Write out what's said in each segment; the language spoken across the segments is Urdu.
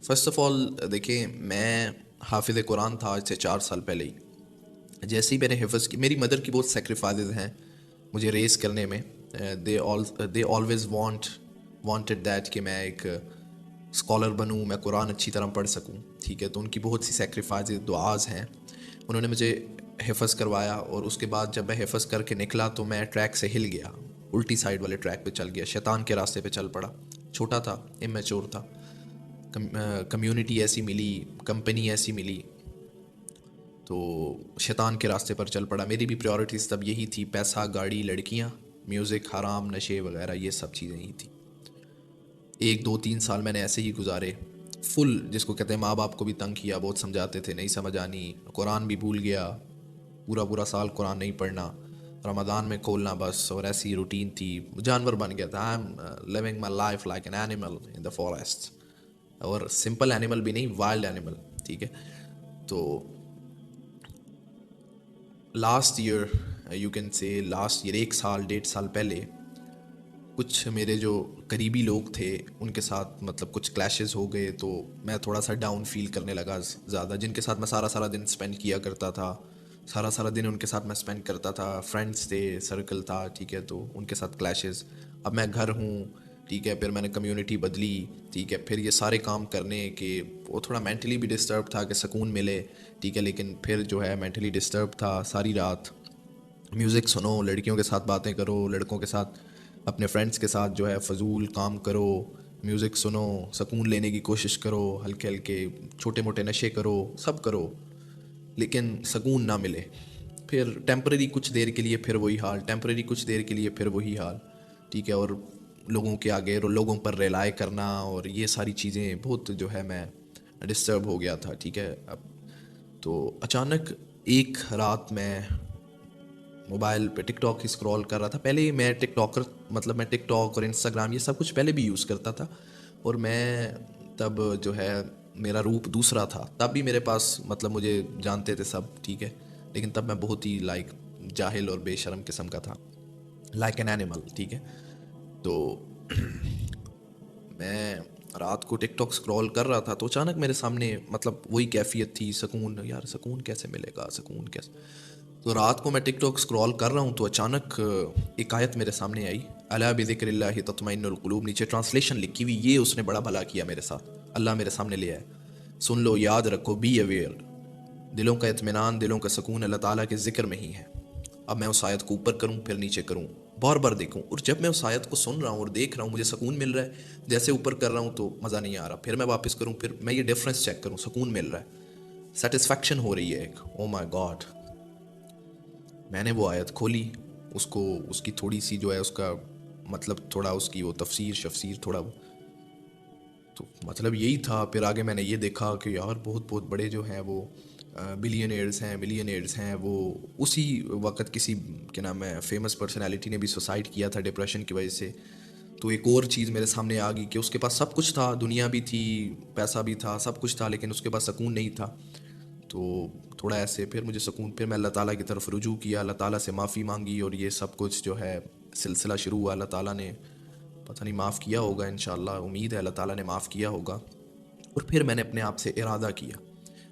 فرسٹ آف آل دیکھیں، میں حافظ قرآن تھا آج سے 4 سال پہلے ہی. جیسے ہی میں نے حفظ کی، میری مدر کی بہت سیکریفائزز ہیں مجھے ریز کرنے میں. دے آلویز وانٹڈ دیٹ کہ میں ایک اسکالر بنوں، میں قرآن اچھی طرح پڑھ سکوں. ٹھیک ہے، تو ان کی بہت سی سیکریفائزز، دعاز ہیں. انہوں نے مجھے حفظ کروایا، اور اس کے بعد جب میں حفظ کر کے نکلا تو میں ٹریک سے ہل گیا، الٹی سائڈ والے ٹریک پہ چل گیا، شیطان کے راستے پہ چل پڑا. چھوٹا تھا، امیچور تھا، کمیونٹی ایسی ملی، کمپنی ایسی ملی، تو شیطان کے راستے پر چل پڑا. میری بھی پریورٹیز تب یہی تھی، پیسہ، گاڑی، لڑکیاں، میوزک، حرام، نشے وغیرہ، یہ سب چیزیں ہی تھیں. 1 2 3 سال میں نے ایسے ہی گزارے، فل، جس کو کہتے ہیں ماں باپ کو بھی تنگ کیا، بہت سمجھاتے تھے، نہیں سمجھ آنی، قرآن بھی بھول گیا، پورا پورا سال قرآن نہیں پڑھنا، رمضان میں کھولنا بس، اور ایسی روٹین تھی. جانور بن گیا تھا. I am living my life like an animal in the forest, اور سمپل اینیمل بھی نہیں، وائلڈ اینیمل. ٹھیک ہے، تو last year, you can say last year, 1 سال 1.5 سال پہلے، کچھ میرے جو قریبی لوگ تھے ان کے ساتھ مطلب کچھ کلیشز ہو گئے، تو میں تھوڑا سا ڈاؤن فیل کرنے لگا زیادہ. جن کے ساتھ میں سارا سارا دن اسپینڈ کیا کرتا تھا، سارا سارا دن ان کے ساتھ میں اسپینڈ کرتا تھا، فرینڈس تھے، سرکل تھا. ٹھیک ہے، تو ان کے ساتھ کلیشز. اب میں گھر ہوں، ٹھیک ہے، پھر میں نے کمیونٹی بدلی، ٹھیک ہے، پھر یہ سارے کام کرنے کے وہ تھوڑا مینٹلی بھی ڈسٹرب تھا کہ سکون ملے. ٹھیک ہے، لیکن پھر جو ہے مینٹلی ڈسٹرب تھا. ساری رات میوزک سنو، لڑکیوں کے ساتھ باتیں کرو، لڑکوں کے ساتھ، اپنے فرینڈس کے ساتھ جو ہے فضول کام کرو، میوزک سنو، سکون لینے کی کوشش کرو، ہلکے ہلکے چھوٹے موٹے نشے کرو، سب کرو، لیکن سکون نہ ملے. پھر ٹیمپرری کچھ دیر کے لیے پھر وہی حال، ٹیمپرری کچھ دیر کے لیے پھر وہی حال. ٹھیک ہے، اور لوگوں کے آگے لوگوں پر ریلائی کرنا، اور یہ ساری چیزیں بہت جو ہے میں ڈسٹرب ہو گیا تھا. ٹھیک ہے، اب تو اچانک ایک رات میں موبائل پہ ٹک ٹاک ہی اسکرول کر رہا تھا. پہلے ہی میں ٹک ٹاکر، مطلب میں ٹک ٹاک اور انسٹاگرام یہ سب کچھ پہلے بھی یوز کرتا تھا، اور میں تب جو ہے میرا روپ دوسرا تھا. تب بھی میرے پاس مطلب مجھے جانتے تھے سب، ٹھیک ہے، لیکن تب میں بہت ہی لائک جاہل اور بے شرم قسم کا تھا، لائک این اینیمل. ٹھیک ہے، تو میں رات کو ٹک ٹاک اسکرول کر رہا تھا، تو اچانک میرے سامنے مطلب وہی کیفیت تھی، سکون. یار سکون کیسے ملے گا، سکون کیسے؟ تو رات کو میں ٹک ٹاک اسکرول کر رہا ہوں، تو اچانک ایک آیت میرے سامنے آئی، الا بذکر اللہ تطمئن القلوب. نیچے ٹرانسلیشن لکھی ہوئی، یہ اس نے بڑا بھلا کیا میرے ساتھ، اللہ میرے سامنے لے آئے. سن لو، یاد رکھو، بی اویئر، دلوں کا اطمینان، دلوں کا سکون اللہ تعالیٰ کے ذکر میں ہی ہے. اب میں اس آیت کو اوپر کروں پھر نیچے کروں، بار بار دیکھوں، اور جب میں اس آیت کو سن رہا ہوں اور دیکھ رہا ہوں مجھے سکون مل رہا ہے. جیسے اوپر کر رہا ہوں تو مزہ نہیں آ رہا، پھر میں واپس کروں، پھر میں یہ ڈفرینس چیک کروں، سکون مل رہا ہے، سیٹسفیکشن ہو رہی ہے ایک. او مائی گاڈ! میں نے وہ آیت کھولی، اس کی تھوڑی سی جو ہے اس کا مطلب تھوڑا اس کی وہ شفسیر تھوڑا، تو مطلب یہی تھا. پھر آگے میں نے یہ دیکھا کہ یار بہت بہت بڑے جو ہیں وہ ملینئرز ہیں. وہ اسی وقت کسی کیا نام ہے فیمس پرسنالٹی نے بھی سوسائڈ کیا تھا ڈپریشن کی وجہ سے. تو ایک اور چیز میرے سامنے آ گئی کہ اس کے پاس سب کچھ تھا، دنیا بھی تھی، پیسہ بھی تھا، سب کچھ تھا، لیکن اس کے پاس سکون نہیں تھا. تو تھوڑا ایسے پھر مجھے سکون، پھر میں اللہ تعالیٰ کی طرف رجوع کیا، اللہ تعالیٰ سے معافی مانگی، اور یہ سب کچھ جو ہے سلسلہ شروع ہوا. اللہ تعالیٰ نے پتہ نہیں معاف کیا ہوگا، انشاءاللہ امید ہے اللہ تعالیٰ نے معاف کیا ہوگا. اور پھر میں نے اپنے آپ سے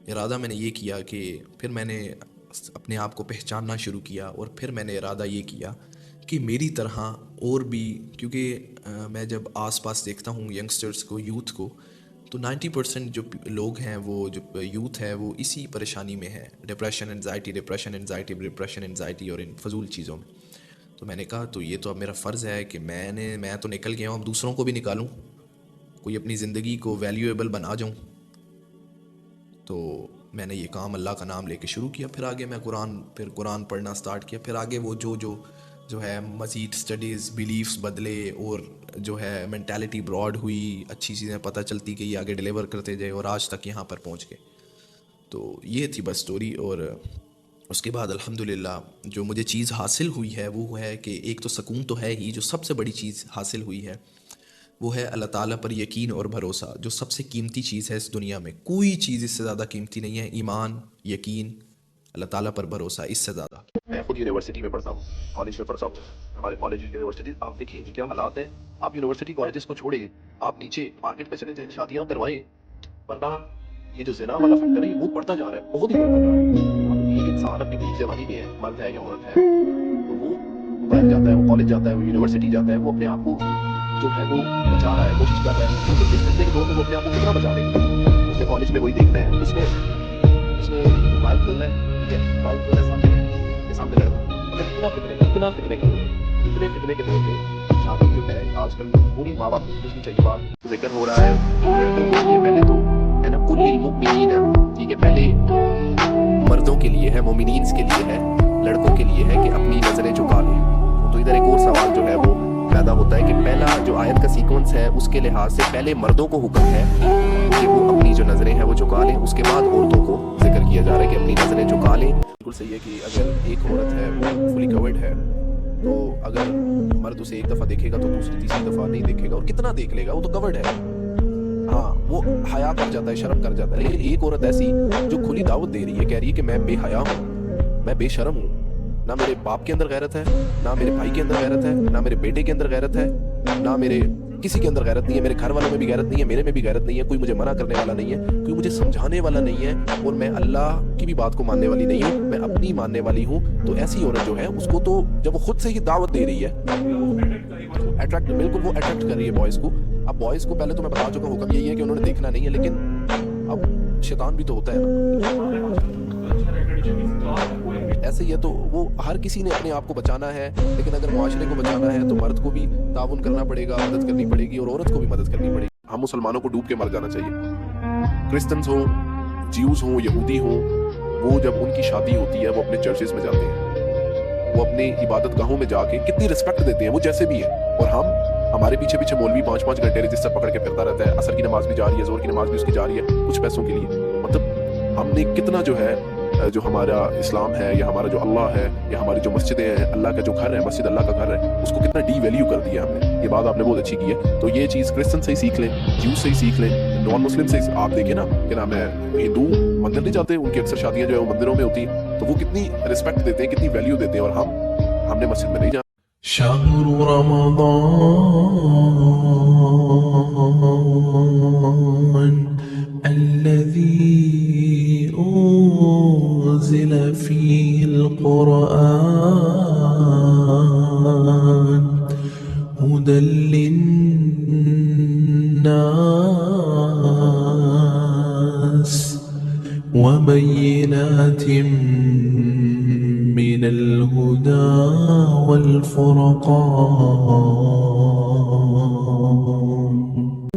ارادہ میں نے یہ کیا کہ پھر میں نے اپنے آپ کو پہچاننا شروع کیا، اور پھر میں نے ارادہ یہ کیا کہ میری طرح اور بھی، کیونکہ میں جب آس پاس دیکھتا ہوں ینگسٹرز کو، یوتھ کو، تو 90% جو لوگ ہیں، وہ جو یوتھ ہے وہ اسی پریشانی میں ہے، ڈپریشن انزائٹی اور ان فضول چیزوں میں. تو میں نے کہا تو یہ تو اب میرا فرض ہے کہ میں تو نکل گیا ہوں، اب دوسروں کو بھی نکالوں، کوئی اپنی زندگی کو ویلیویبل بنا جاؤں. تو میں نے یہ کام اللہ کا نام لے کے شروع کیا. پھر آگے میں قرآن پڑھنا سٹارٹ کیا. پھر آگے وہ جو ہے مزید سٹڈیز، بیلیفز بدلے، اور جو ہے مینٹیلٹی براڈ ہوئی، اچھی چیزیں پتہ چلتی گئی، آگے ڈیلیور کرتے گئے، اور آج تک یہاں پر پہنچ گئے. تو یہ تھی بس سٹوری. اور اس کے بعد الحمدللہ جو مجھے چیز حاصل ہوئی ہے وہ ہے کہ ایک تو سکون تو ہے ہی، جو سب سے بڑی چیز حاصل ہوئی ہے وہ ہے اللہ تعالیٰ پر یقین اور بھروسہ، جو سب سے قیمتی چیز ہے اس دنیا میں. کوئی چیز اس سے زیادہ قیمتی نہیں ہے. ایمان، یقین، اللہ تعالیٰ پر بھروسہ، اس سے زیادہ. میں خود یونیورسٹی میں پڑھتا ہوں، کالج میں پڑھتا ہوں. ہمارے کالج یونیورسٹی آپ دیکھیے کیا حالات ہیں. آپ یونیورسٹی کالجز کو چھوڑیں، آپ نیچے مارکیٹ پہ چلے جائیں، شادیاں کروائیں، ورنہ یہ جو زنا والا فیکٹر ہے یہ وہ بڑھتا جا رہا ہے, بہت ہی بڑھتا جا رہا ہے. اب ایک انسان اپنی بیچ جوانی میں ہے, مرد ہے یا عورت ہے, تو وہ بینک جاتا ہے, وہ کالج جاتا ہے, وہ یونیورسٹی جاتا ہے, وہ اپنے آپ کو جو ہے وہ بچا رہا ہے, کوشش کر رہا ہے. لیکن اس سلسلے کے دور میں وہ اپنے آپ کو کتنا بچا لے گا؟ اس نے کالج میں وہی دیکھنا ہے, اس نے موبائل کھولنا ہے, ٹھیک ہے, موبائل کھولنا ہے سامنے سامنے لڑکا. اتنا فتنے کے دور میں شادی جو ہے آج کل پوری ماں باپ کو پوچھنی چاہیے بات. ذکر ہو رہا ہے پہلے تو ہے نا, کل المؤمنین, ٹھیک ہے, پہلے مردوں کے لیے ہے, مومنین کے لیے ہے, لڑکوں کے لیے ہے کہ اپنی نظریں جھکا لیں. تو ادھر ایک اور سوال جو ہے وہ پیدا ہوتا ہے کہ پہلا جو آیت کا سیکوینس ہے اس کے لحاظ سے پہلے مردوں کو حکم ہے کہ وہ اپنی جو نظریں ہیں وہ جھکا لیں, اس کے بعد عورتوں کو ذکر کیا جا رہا ہے کہ اپنی نظریں جھکا لیں. بالکل صحیح ہے کہ اگر ایک عورت ہے وہ فلی کورڈ ہے تو اگر مرد اسے ایک دفعہ دیکھے گا تو دوسری تیسری دفعہ نہیں دیکھے گا, اور کتنا دیکھ لے گا, وہ تو کورڈ ہے. ہاں وہ حیا کر جاتا ہے, شرم کر جاتا ہے. لیکن ایک عورت ایسی جو کھلی دعوت دے رہی ہے, کہہ رہی ہے کہ میں بے حیا ہوں, میں بے شرم ہوں, نہ میرے باپ کے اندر غیرت ہے, نہ میرے بھائی کے اندر غیرت ہے, نہ میرے بیٹے کے اندر غیرت ہے, نہ میرے کسی کے اندر غیرت نہیں ہے, میرے گھر والوں میں بھی غیرت نہیں ہے, میرے میں بھی غیرت نہیں ہے, کوئی مجھے منع کرنے والا نہیں ہے, کوئی مجھے سمجھانے والا نہیں ہے, اور میں اللہ کی بھی بات کو ماننے والی نہیں ہوں, میں اپنی ماننے والی ہوں. تو ایسی عورت جو ہے اس کو تو جب وہ خود سے ہی دعوت دے رہی ہے, اٹریکٹ, بالکل وہ اٹریکٹ کر رہی ہے بوائز کو. اب بوائز کو پہلے تو میں بتا چکا ہوں, حکم یہی ہے کہ انہوں نے دیکھنا نہیں ہے, لیکن اب شیطان بھی تو ہوتا ہے نا, ایسے ہی ہے. تو وہ ہر کسی نے اپنے آپ کو بچانا ہے, لیکن اگر معاشرے کو بچانا ہے تو مرد کو بھی تعاون کرنا پڑے گا, مدد کرنی پڑے گی, اور عورت کو بھی مدد کرنی پڑے گی. ہم مسلمانوں کو ڈوب کے مر جانا چاہیے. کرسچنز ہوں, جیوز ہوں, یہودی ہوں, وہ جب ان کی شادی ہوتی ہے وہ اپنے چرچز میں جاتے ہیں, وہ اپنی عبادت گاہوں میں جا کے کتنی رسپیکٹ دیتے ہیں, وہ جیسے بھی ہیں. اور ہمارے پیچھے پیچھے مولوی 5-5 گھنٹے رجسٹر پکڑ کے پھرتا رہتا ہے, عصر کی نماز بھی جا رہی ہے, زور کی نماز بھی اس کی جا رہی ہے, کچھ پیسوں کے لیے. مطلب ہم نے کتنا جو ہے, جو ہمارا اسلام ہے یا ہمارا جو اللہ ہے یا ہماری جو مسجدیں ہیں, اللہ کا جو گھر ہے, مسجد اللہ کا گھر ہے, اس کو کتنا ڈی ویلیو کر دیا ہم نے. یہ بات آپ نے بہت اچھی کی ہے. تو یہ چیز کرسچن سے ہی سیکھ لیں, جیو سے ہی سیکھ لیں, نان مسلم سے. آپ دیکھیں نا کہ نام ہے, ہندو مندر نہیں جاتے, ان کی اکثر شادیاں جو ہے وہ مندروں میں ہوتی ہیں, تو وہ کتنی رسپیکٹ دیتے ہیں, کتنی ویلیو دیتے ہیں, اور ہم نے مسجد میں نہیں جانا. شهر رمضان الذي أنزل فيه القرآن هدى للناس وبينات من الهدى والفرقان.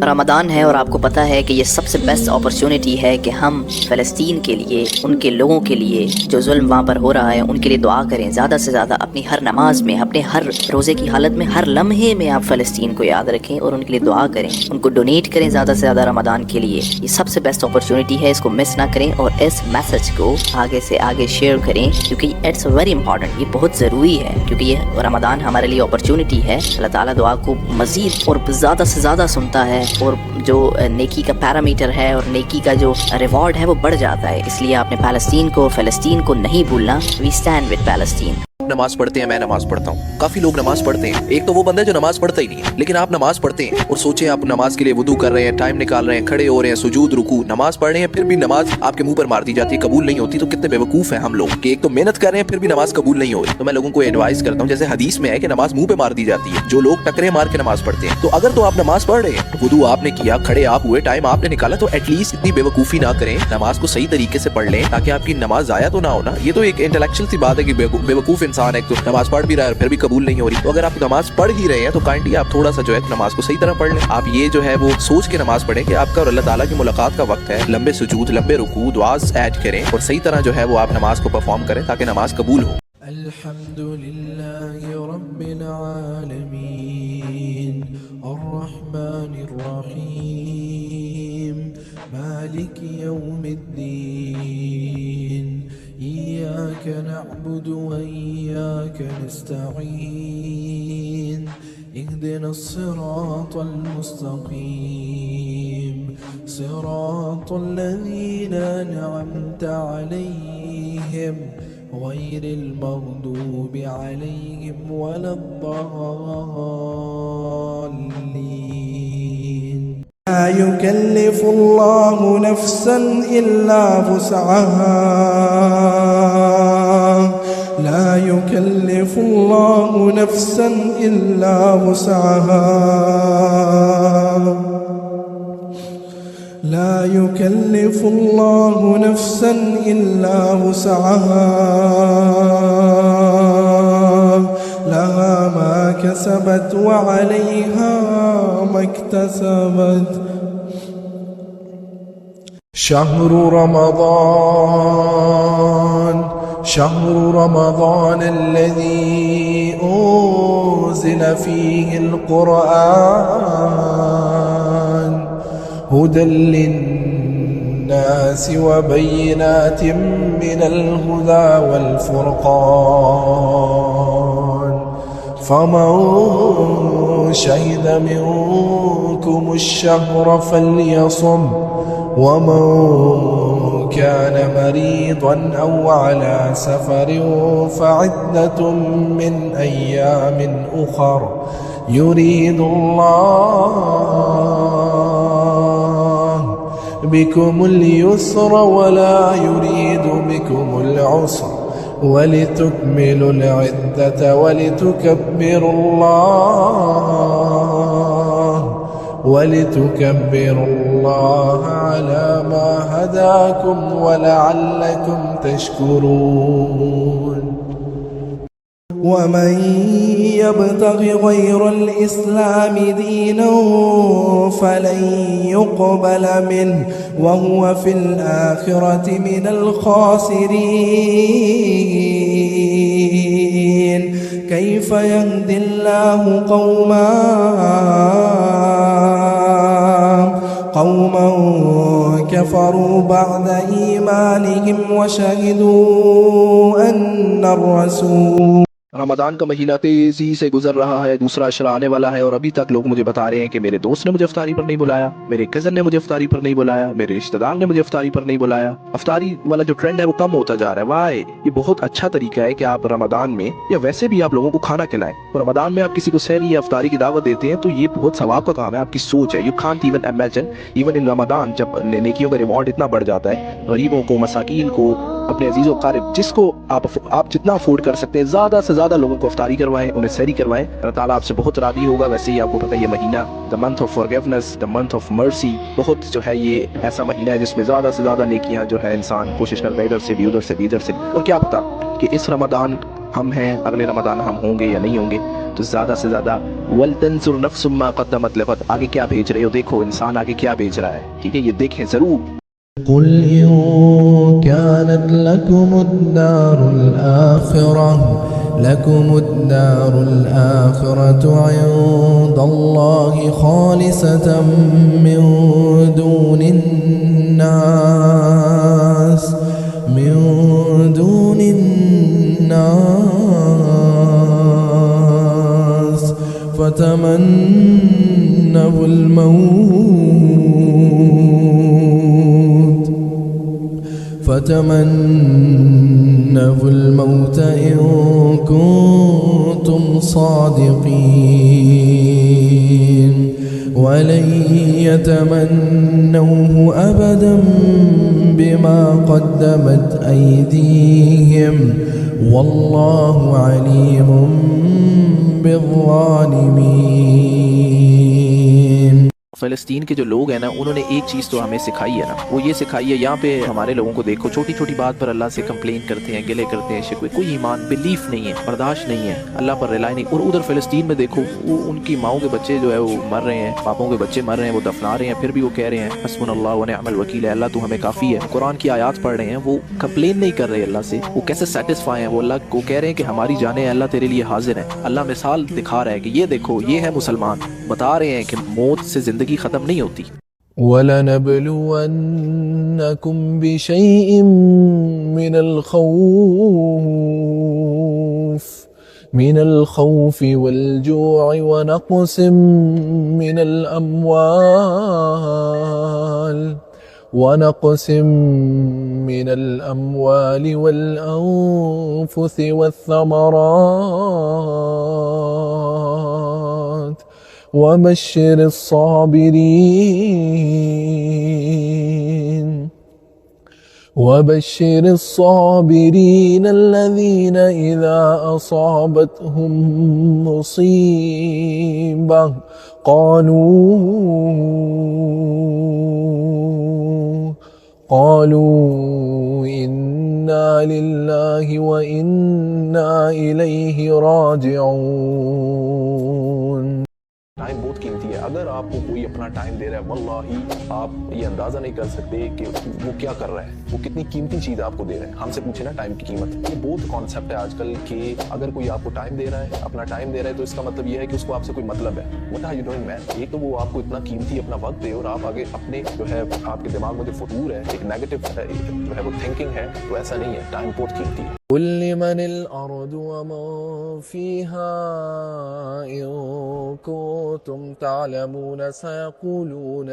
رمضان ہے اور آپ کو پتہ ہے کہ یہ سب سے بیسٹ اپرچونٹی ہے کہ ہم فلسطین کے لیے, ان کے لوگوں کے لیے جو ظلم وہاں پر ہو رہا ہے, ان کے لیے دعا کریں زیادہ سے زیادہ. اپنی ہر نماز میں, اپنے ہر روزے کی حالت میں, ہر لمحے میں آپ فلسطین کو یاد رکھیں اور ان کے لیے دعا کریں, ان کو ڈونیٹ کریں زیادہ سے زیادہ رمضان کے لیے. یہ سب سے بیسٹ اپرچونٹی ہے, اس کو مس نہ کریں, اور اس میسج کو آگے سے آگے شیئر کریں, کیونکہ اٹس ویری امپورٹنٹ, یہ بہت ضروری ہے, کیونکہ یہ رمضان ہمارے لیے اپرچونٹی ہے. اللہ تعالیٰ دعا کو مزید اور زیادہ سے زیادہ سنتا ہے, اور جو نیکی کا پیرامیٹر ہے اور نیکی کا جو ریوارڈ ہے وہ بڑھ جاتا ہے. اس لیے آپ نے فلسطین کو نہیں بھولنا. We stand with Palestine. نماز پڑھتے ہیں, میں نماز پڑھتا ہوں, کافی لوگ نماز پڑھتے ہیں. ایک تو وہ بندہ ہے جو نماز پڑھتا ہی نہیں ہے, لیکن آپ نماز پڑھتے ہیں اور سوچیں آپ نماز کے لیے وضو کر رہے ہیں, ٹائم نکال رہے ہیں, کھڑے ہو رہے ہیں, سجود رکوع, نماز پڑھ رہے ہیں, پھر بھی نماز آپ کے منہ پر مار دی جاتی ہے, قبول نہیں ہوتی. تو کتنے بیوقوف ہیں ہم لوگ کہ ایک تو محنت کر رہے ہیں پھر بھی نماز قبول نہیں ہو رہی. تو میں لوگوں کو ایڈوائز کرتا ہوں, جیسے حدیث میں ہے کہ نماز منہ پہ مار دی جاتی ہے, جو لوگ ٹکرے مار کے نماز پڑھتے ہیں. تو اگر تو آپ نماز پڑھ رہے ہیں, وضو آپ نے کیا, کھڑے آپ ہوئے, ٹائم آپ نے نکالا, تو ایٹ لیسٹ اتنی بیوقوفی نہ کریں, نماز کو صحیح طریقے سے پڑھ لیں تاکہ آپ کی نماز ضائع تو نہ ہونا. یہ تو ایک انٹلیکچوئل سی بات ہے کہ بیوقوف انسان ہے تو نماز پڑھ بھی رہا ہے پھر بھی قبول نہیں ہو رہی. تو اگر آپ نماز پڑھ ہی رہے ہیں تو کائنڈلی آپ تھوڑا سا جو ہے نماز کو صحیح طرح پڑھ لیں. آپ یہ جو ہے وہ سوچ کے نماز پڑھیں کہ آپ کا اور اللہ تعالیٰ کی ملاقات کا وقت ہے, لمبے سجود, لمبے رکوع, دعاز ایڈ کریں, اور صحیح طرح جو ہے وہ آپ نماز کو پرفارم کریں تاکہ نماز قبول ہو. الحمد لله رب العالمين الرحمن الرحيم مالك يوم الدين إياك نعبد وإياك نستعين اهدنا الصراط المستقيم صراط الذين أنعمت عليهم غير المغضوب عليهم ولا الضالين. لا يكلف الله نفسا إلا وسعها لا يكلف الله نفسا إلا وسعها لا يكلف الله نفسا إلا وسعها لها ما كسبت وعليها ما اكتسبت شهر رمضان الذي أنزل فيه القرآن هدى للناس وبينات من الهدى والفرقان فمن شهد منكم الشهر فليصم ومن كان مريضا أو على سفر فعدة من أيام أخر يريد الله بكم اليسر ولا يريد بكم العسر ولتكملوا العدة ولتكبروا الله على ما هداكم ولعلكم تشكرون ومن يبتغ غير الإسلام دينا فلن يقبل منه وهو في الآخرة من الخاسرين كيف يهدي الله قوما كفروا بعد إيمانهم وشهدوا أن الرسول رمضان کا مہینہ تیزی سے گزر رہا ہے، دوسرا اشرا آنے والا ہے اور ابھی تک لوگ مجھے بتا رہے ہیں کہ میرے دوست نے مجھے افطاری پر نہیں بلایا، میرے کزن نے مجھے افطاری پر نہیں بلایا، میرے رشتہ دار نے مجھے افطاری پر نہیں بلایا۔ افطاری والا جو ٹرینڈ ہے وہ کم ہوتا جا رہا ہے۔ وائی یہ بہت اچھا طریقہ ہے کہ آپ رمضان میں یا ویسے بھی آپ لوگوں کو کھانا کھلائیں۔ رمضان میں آپ کسی کو سحری یا افطاری کی دعوت دیتے ہیں تو یہ بہت ثواب کا کام ہے، آپ کی سوچ ہے۔ You can't even imagine even in Ramzan جب نیکیوں کا ریوارڈ اتنا بڑھ جاتا ہے، غریبوں کو، مساکین کو، اپنے عزیز و قارب جس کو آپ جتنا افورڈ کر سکتے ہیں زیادہ سے زیادہ لوگوں کو افطاری کروائیں، انہیں سحری کروائیں۔ اللہ تعالیٰ آپ سے بہت راضی ہوگا۔ ویسے ہی آپ کو پتہ ہے یہ مہینہ the month of forgiveness, the month of مرسی، بہت جو ہے یہ ایسا مہینہ ہے جس میں زیادہ سے زیادہ نیکیاں جو ہے انسان کوشش کرتا ہے ادھر سے بھی ادھر سے بھی ادھر سے بھی۔ اور کیا پتا کہ اس رمضان ہم ہیں، اگلے رمضان ہم ہوں گے یا نہیں ہوں گے، تو زیادہ سے زیادہ وَلْتَنْظُرْ نَفْسٌ مَا قَدَّمَتْ لِغَدٍ، آگے کیا بھیج رہے ہو، دیکھو انسان آگے کیا بھیج رہا ہے، ٹھیک ہے، یہ دیکھیں ضرور۔ قل إن كانت لكم الدار الآخرة عند الله خالصة من دون الناس فتمنوا الموت إن كنتم صادقين ولن يتمنوه أبدا بما قدمت أيديهم والله عليم بالظالمين۔ فلسطین کے جو لوگ ہیں نا، انہوں نے ایک چیز تو ہمیں سکھائی ہے نا، وہ یہ سکھائی ہے، یہاں پہ ہمارے لوگوں کو دیکھو چھوٹی چھوٹی بات پر اللہ سے کمپلین کرتے ہیں، گلے کرتے ہیں، شکوے، کوئی ایمان بلیف نہیں ہے، برداشت نہیں ہے، اللہ پر ریلائی نہیں۔ اور ادھر فلسطین میں دیکھو، وہ ان کی ماؤں کے بچے جو ہے وہ مر رہے ہیں، پاپوں کے بچے مر رہے ہیں، وہ دفنا رہے ہیں، پھر بھی وہ کہہ رہے ہیں حسبنا اللہ و نعم الوکیل ہے، اللہ تو ہمیں کافی ہے۔ قرآن کی آیات پڑھ رہے ہیں، وہ کمپلین نہیں کر رہے اللہ سے، وہ کیسے سیٹسفائی ہیں، وہ اللہ کو کہہ رہے ہیں کہ ہماری جانیں اللہ تیرے لیے حاضر ہیں۔ اللہ مثال دکھا رہا ہے کہ یہ دیکھو، یہ ہے مسلمان، بتا رہے ہیں کہ موت سے زندگی ختم نہیں ہوتی۔ وَلَنَبْلُوَنَّكُمْ بِشَيْءٍ من الخوف والجوع ونقص من الأموال والأنفس والثمرات وبشر الصابرين وبشر الصابرين الذين إذا أصابتهم مصيبة قالوا إنا لله وإنا إليه راجعون. ٹائم بہت قیمتی ہے. اگر آپ کو کوئی اپنا ٹائم دے رہا ہے واللہ آپ یہ اندازہ نہیں کر سکتے کہ وہ کیا کر رہا ہے, وہ کتنی قیمتی چیز آپ کو دے رہا ہے. ہم سے پوچھے نا ٹائم کی قیمت. یہ بہت کانسیپٹ ہے آج کل کہ اگر کوئی آپ کو ٹائم دے رہا ہے, اپنا ٹائم دے رہا ہے, تو اس کا مطلب یہ ہے کہ اس کو آپ سے کوئی مطلب ہے. What are you doing man؟ ایک تو وہ آپ کو اتنا قیمتی اپنا وقت دے اور آپ آگے اپنے جو ہے آپ کے دماغ میں جو فطور ہے, ایک نیگیٹو جو ہے وہ تھنکنگ ہے, تو ایسا نہیں ہے. ٹائم بہت قیمتی ہے. قل لمن الأرض ومن فيها إن كنتم تعلمون سيقولون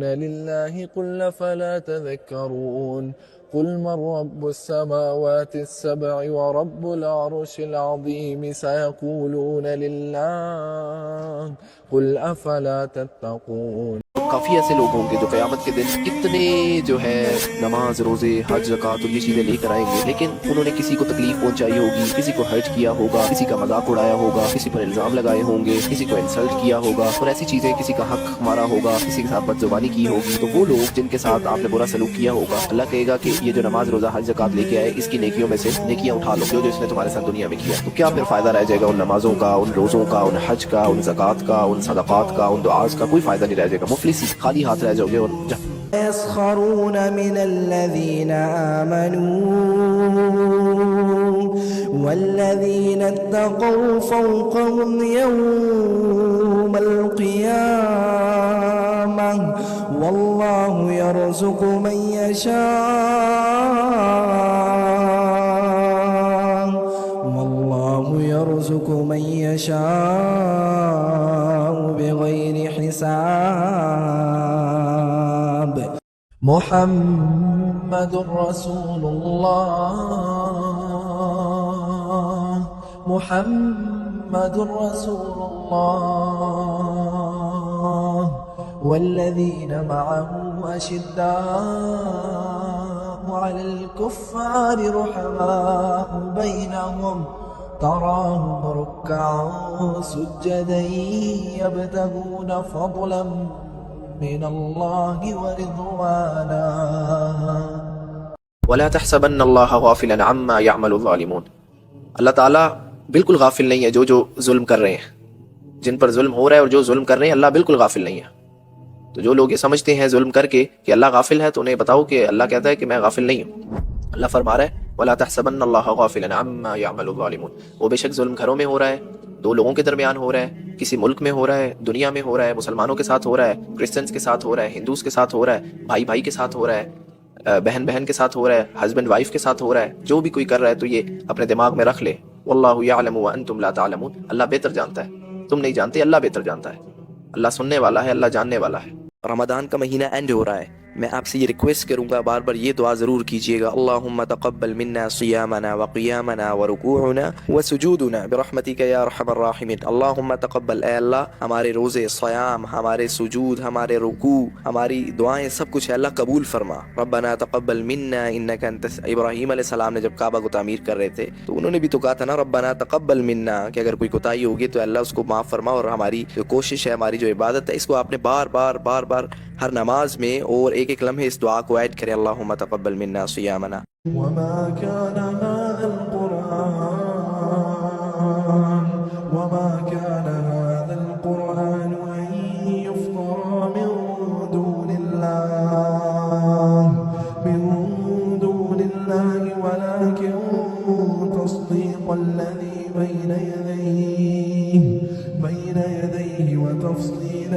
لله قل فلا تذكرون. قل من رب السماوات السبع ورب العرش العظيم سيقولون لله قل أفلا تتقون. کافی ایسے لوگ ہوں گے جو قیامت کے دن کتنے جو ہے نماز, روزے, حج, زکوٰۃ اور یہ چیزیں لے کر آئیں گے, لیکن انہوں نے کسی کو تکلیف پہنچائی ہوگی, کسی کو ہرٹ کیا ہوگا, کسی کا مذاق اڑایا ہوگا, کسی پر الزام لگائے ہوں گے, کسی کو انسلٹ کیا ہوگا اور ایسی چیزیں, کسی کا حق مارا ہوگا, کسی کے ساتھ بدزبانی کی ہوگی. تو وہ لوگ جن کے ساتھ آپ نے برا سلوک کیا ہوگا, اللہ کہے گا کہ یہ جو نماز, روزہ, حج, زکوٰۃ لے کے آئے, اس کی نیکیوں میں سے نیکیاں اٹھا لو جو اس نے تمہارے ساتھ دنیا میں کیا. تو کیا پھر فائدہ رہ جائے گا ان نمازوں کا, ان روزوں کا, ان حج کا, ان زکوٰۃ کا, ان صدقات کا, ان دعاز کا؟ کوئی فائدہ نہیں رہ جائے گا. مفلس خالی ہاتھ رہ جاؤ گے. اور يسخرون من الذين آمنوا والذين اتقوا فوقهم يوم القيامة والله يرزق من يشاء بغير حساب. محمد رسول الله محمد رسول الله والذين معه أشداء على الكفار رحماء بينهم تراهم ركعا سجدا يبتغون فضلا من الله ورضوانا. وَلَا تَحْسَبَنَّ اللَّهَ غَافِلًا عَمَّا يَعْمَلُ الظَّالِمُونَ. اللہ تعالیٰ بالکل غافل نہیں ہے جو ظلم کر رہے ہیں, جن پر ظلم ہو رہا ہے اور جو ظلم کر رہے ہیں, اللہ بالکل غافل نہیں ہے. تو جو لوگ یہ سمجھتے ہیں ظلم کر کے کہ اللہ غافل ہے, تو انہیں بتاؤ کہ اللہ کہتا ہے کہ میں غافل نہیں ہوں. اللہ فرما رہا ہے وَلَا تَحْسَبَنَّ اللَّهَ غَافِلًا عَمَّا يَعْمَلُ الظَّالِمُونَ. وہ بے شک ظلم گھروں میں ہو رہا ہے, دو لوگوں کے درمیان ہو رہا ہے, کسی ملک میں ہو رہا ہے, دنیا میں ہو رہا ہے, مسلمانوں کے ساتھ ہو رہا ہے, کرسچنز کے ساتھ ہو رہا ہے, ہندوز کے ساتھ ہو رہا ہے, بھائی بھائی کے ساتھ ہو رہا ہے, بہن بہن کے ساتھ ہو رہا ہے, ہسبینڈ وائف کے ساتھ ہو رہا ہے. جو بھی کوئی کر رہا ہے تو یہ اپنے دماغ میں رکھ لے, واللہ یعلم وانتم لا تعلمون. اللہ بہتر جانتا ہے, تم نہیں جانتے, اللہ بہتر جانتا ہے. اللہ سننے والا ہے, اللہ جاننے والا ہے. رمضان کا مہینہ اینڈ ہو رہا ہے, میں آپ سے یہ ریکویسٹ کروں گا, بار بار یہ دعا ضرور کیجیے گا, اللہم تقبل منا صیامنا وقیامنا ورکوعنا وسجودنا برحمتک یا ارحم الراحمین. اللہم تقبل, اے اللہ ہمارے روزے, صیام, ہمارے سجود, ہمارے رکوع, ہماری دعائیں, سب کچھ ہے اللہ قبول فرما. ربنا تقبل منا انک انت. ابراہیم علیہ السلام نے جب کعبہ کو تعمیر کر رہے تھے تو انہوں نے بھی تو کہا تھا نا ربنا تقبل منا, کہ اگر کوئی کوتاہی ہوگی تو اللہ اس کو معاف فرما, اور ہماری جو کوشش ہے, ہماری جو عبادت ہے, اس کو آپ نے بار بار بار بار ہر نماز میں اور ایک ایک لمحے اس دعا کو ایڈ کریں, اللہم تقبل منا صیامنا. وما كان هذا القرآن أن يفترى من دون الله ولكن تصديق الذي بين يديه وتفصيل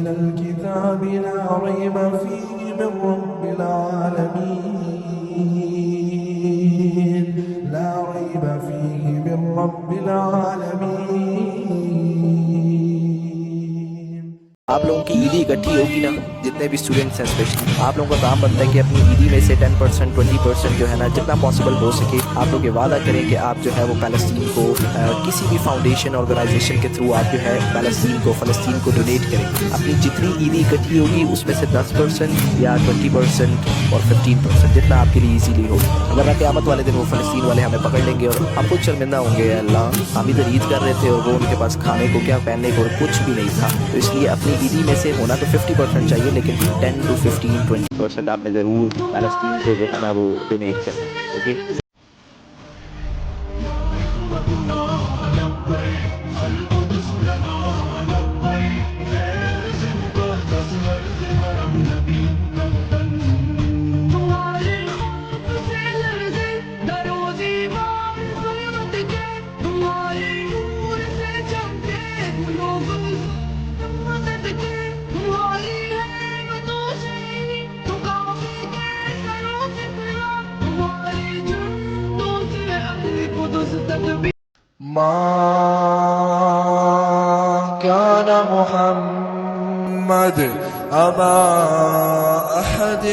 الكتاب لا ريب فيه من رب العالمين. آپ لوگوں کی عیدی اکٹھی ہوگی نا، جتنے بھی اسٹوڈنٹس ہیں اسپیشلی، آپ لوگوں کا کام بنتا ہے کہ اپنی عیدی میں سے 10% 20% جو ہے نا جتنا پاسبل ہو سکے آپ لوگ یہ وعدہ کریں کہ آپ جو ہے وہ فلسطین کو کسی بھی فاؤنڈیشن آرگنائزیشن کے تھرو آپ جو ہے فلسطین کو ڈونیٹ کریں. اپنی جتنی عیدی اکٹھی ہوگی اس میں سے 10% یا 20% اور 15% جتنا آپ کے لیے ایزیلی ہو. اگر قیامت والے دن وہ فلسطین والے ہمیں پکڑ لیں گے اور ہم خود شرمندہ ہوں گے، اللہ ہم ادھر عید کر رہے تھے اور وہ ان کے پاس کھانے کو کیا پہننے کو اور کچھ بھی نہیں تھا. تو اس لیے اپنی عیدی میں سے ہونا تو 50% چاہیے، لیکن 10 to 15 20% آپ نے ضرور فلسطین کو جو ہے نا وہ ڈونیٹ کرنا. اوکے. ما كان محمد أبا أحد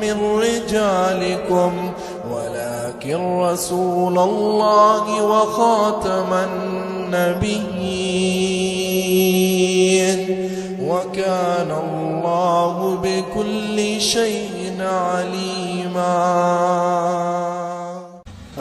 من رجالكم ولكن رسول الله وخاتم النبيين وكان الله بكل شيء عليما.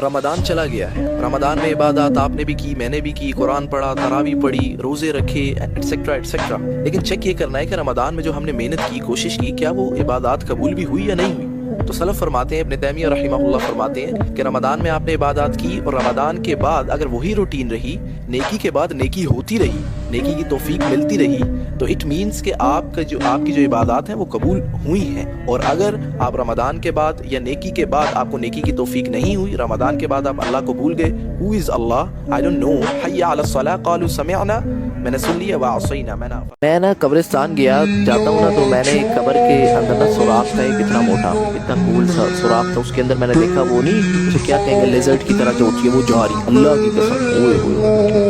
رمضان چلا گیا ہے، رمضان میں عبادات آپ نے بھی کی، میں نے بھی کی، قرآن پڑھا، تراویح پڑھی، روزے رکھے ایٹسیکٹرا ایٹسیکٹرا. لیکن چیک یہ کرنا ہے کہ رمضان میں جو ہم نے محنت کی، کوشش کی، کیا وہ عبادات قبول بھی ہوئی یا نہیں ہوئی. تو سلف فرماتے ہیں، ابن تیمیہ رحمہ اللہ فرماتے ہیں کہ رمضان میں آپ نے عبادات کی اور رمضان کے بعد اگر وہی روٹین رہی، نیکی کے بعد نیکی ہوتی رہی، نیکی کی توفیق ملتی رہی، تو اٹ مینس کہ آپ کی جو عبادات ہیں وہ قبول ہوئی ہیں. اور اگر آپ رمضان کے بعد یا نیکی کے بعد آپ کو نیکی کی توفیق نہیں ہوئی، رمضان کے بعد آپ اللہ کو بھول گئے، ہو از اللہ، آئی ڈونٹ نو، حی علی الصلاۃ قالوا سمعنا، میں نے سن لیا، وعصینا. میں نا قبرستان گیا جاتا ہوں نا تو میں نے قبر کے اندر نا سوراخ تھا ایک اتنا موٹا، اتنا کول سا سوراخ تھا. اس کے اندر میں نے دیکھا وہ نہیں اسے کیا کہیں گے لیزرڈ کی طرح جو ہوتی ہے وہ جا رہی، اللہ کی قسم.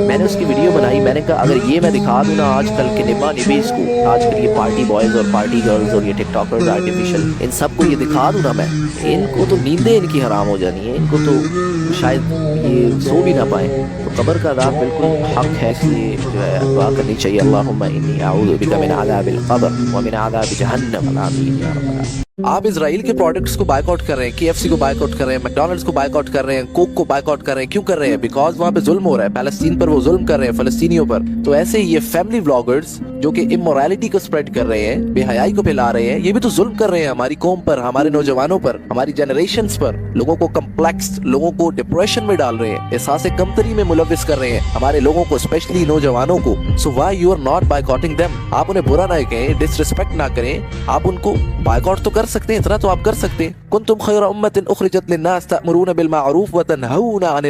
میں نے اس کی ویڈیو بنائی، میں نے کہا اگر یہ میں دکھا دوں نا آج کل کے نبا نبیز کو، آج کل یہ پارٹی بوائز اور پارٹی گرلز اور یہ ٹک ٹاکرز آرٹیفیشل، ان سب کو یہ دکھا دوں نا میں، ان کو تو نیندیں ان کی حرام ہو جانی ہے، ان کو تو شاید یہ سو بھی نہ پائیں. تو قبر کا عذاب بالکل حق ہے، اس لیے جو ہے دعا کرنی چاہیے، اللہم انی اعوذ بک من عذاب القبر ومن عذاب جہنم، آمین یا رب العالمین. آپ اسرائیل کے پروڈکٹس کو بائیک آؤٹ کر رہے ہیں، KFC کو بائیک آؤٹ کر رہے ہیں، میکڈونلڈس کو بائیک آؤٹ کر رہے ہیں، کوک کو بائیک آؤٹ کر رہے ہیں. کیوں کر رہے ہیں؟ بیکاز وہاں پہ ظلم ہو رہا ہے، فلسطین پر وہ ظلم کر رہے ہیں، فلسطینیوں پر. تو ایسے ہی یہ فیملی ولاگرز جو کہ امورالٹی کو سپریڈ کر رہے ہیں، بے حیائی کو پھیلا رہے ہیں، یہ بھی تو ظلم کر رہے ہیں ہماری قوم پر، ہمارے نوجوانوں پر، ہماری جنریشنز پر. لوگوں کو کمپلیکس، لوگوں کو ڈپریشن میں ڈال رہے ہیں، احساس کمتری میں ملوث کر رہے ہیں ہمارے لوگوں کو، اسپیشلی نوجوانوں کو. So why you are not boycotting them? آپ انہیں برا نہ کہیں، ڈس رسپیکٹ نہ کریں، آپ ان کو بائیک آؤٹ تو کر سکتے ہیں، اتنا تو آپ کر سکتے ہیں. کنتم خیر امۃ اخرجت للناس تأمرون بالمعروف وتنہون عن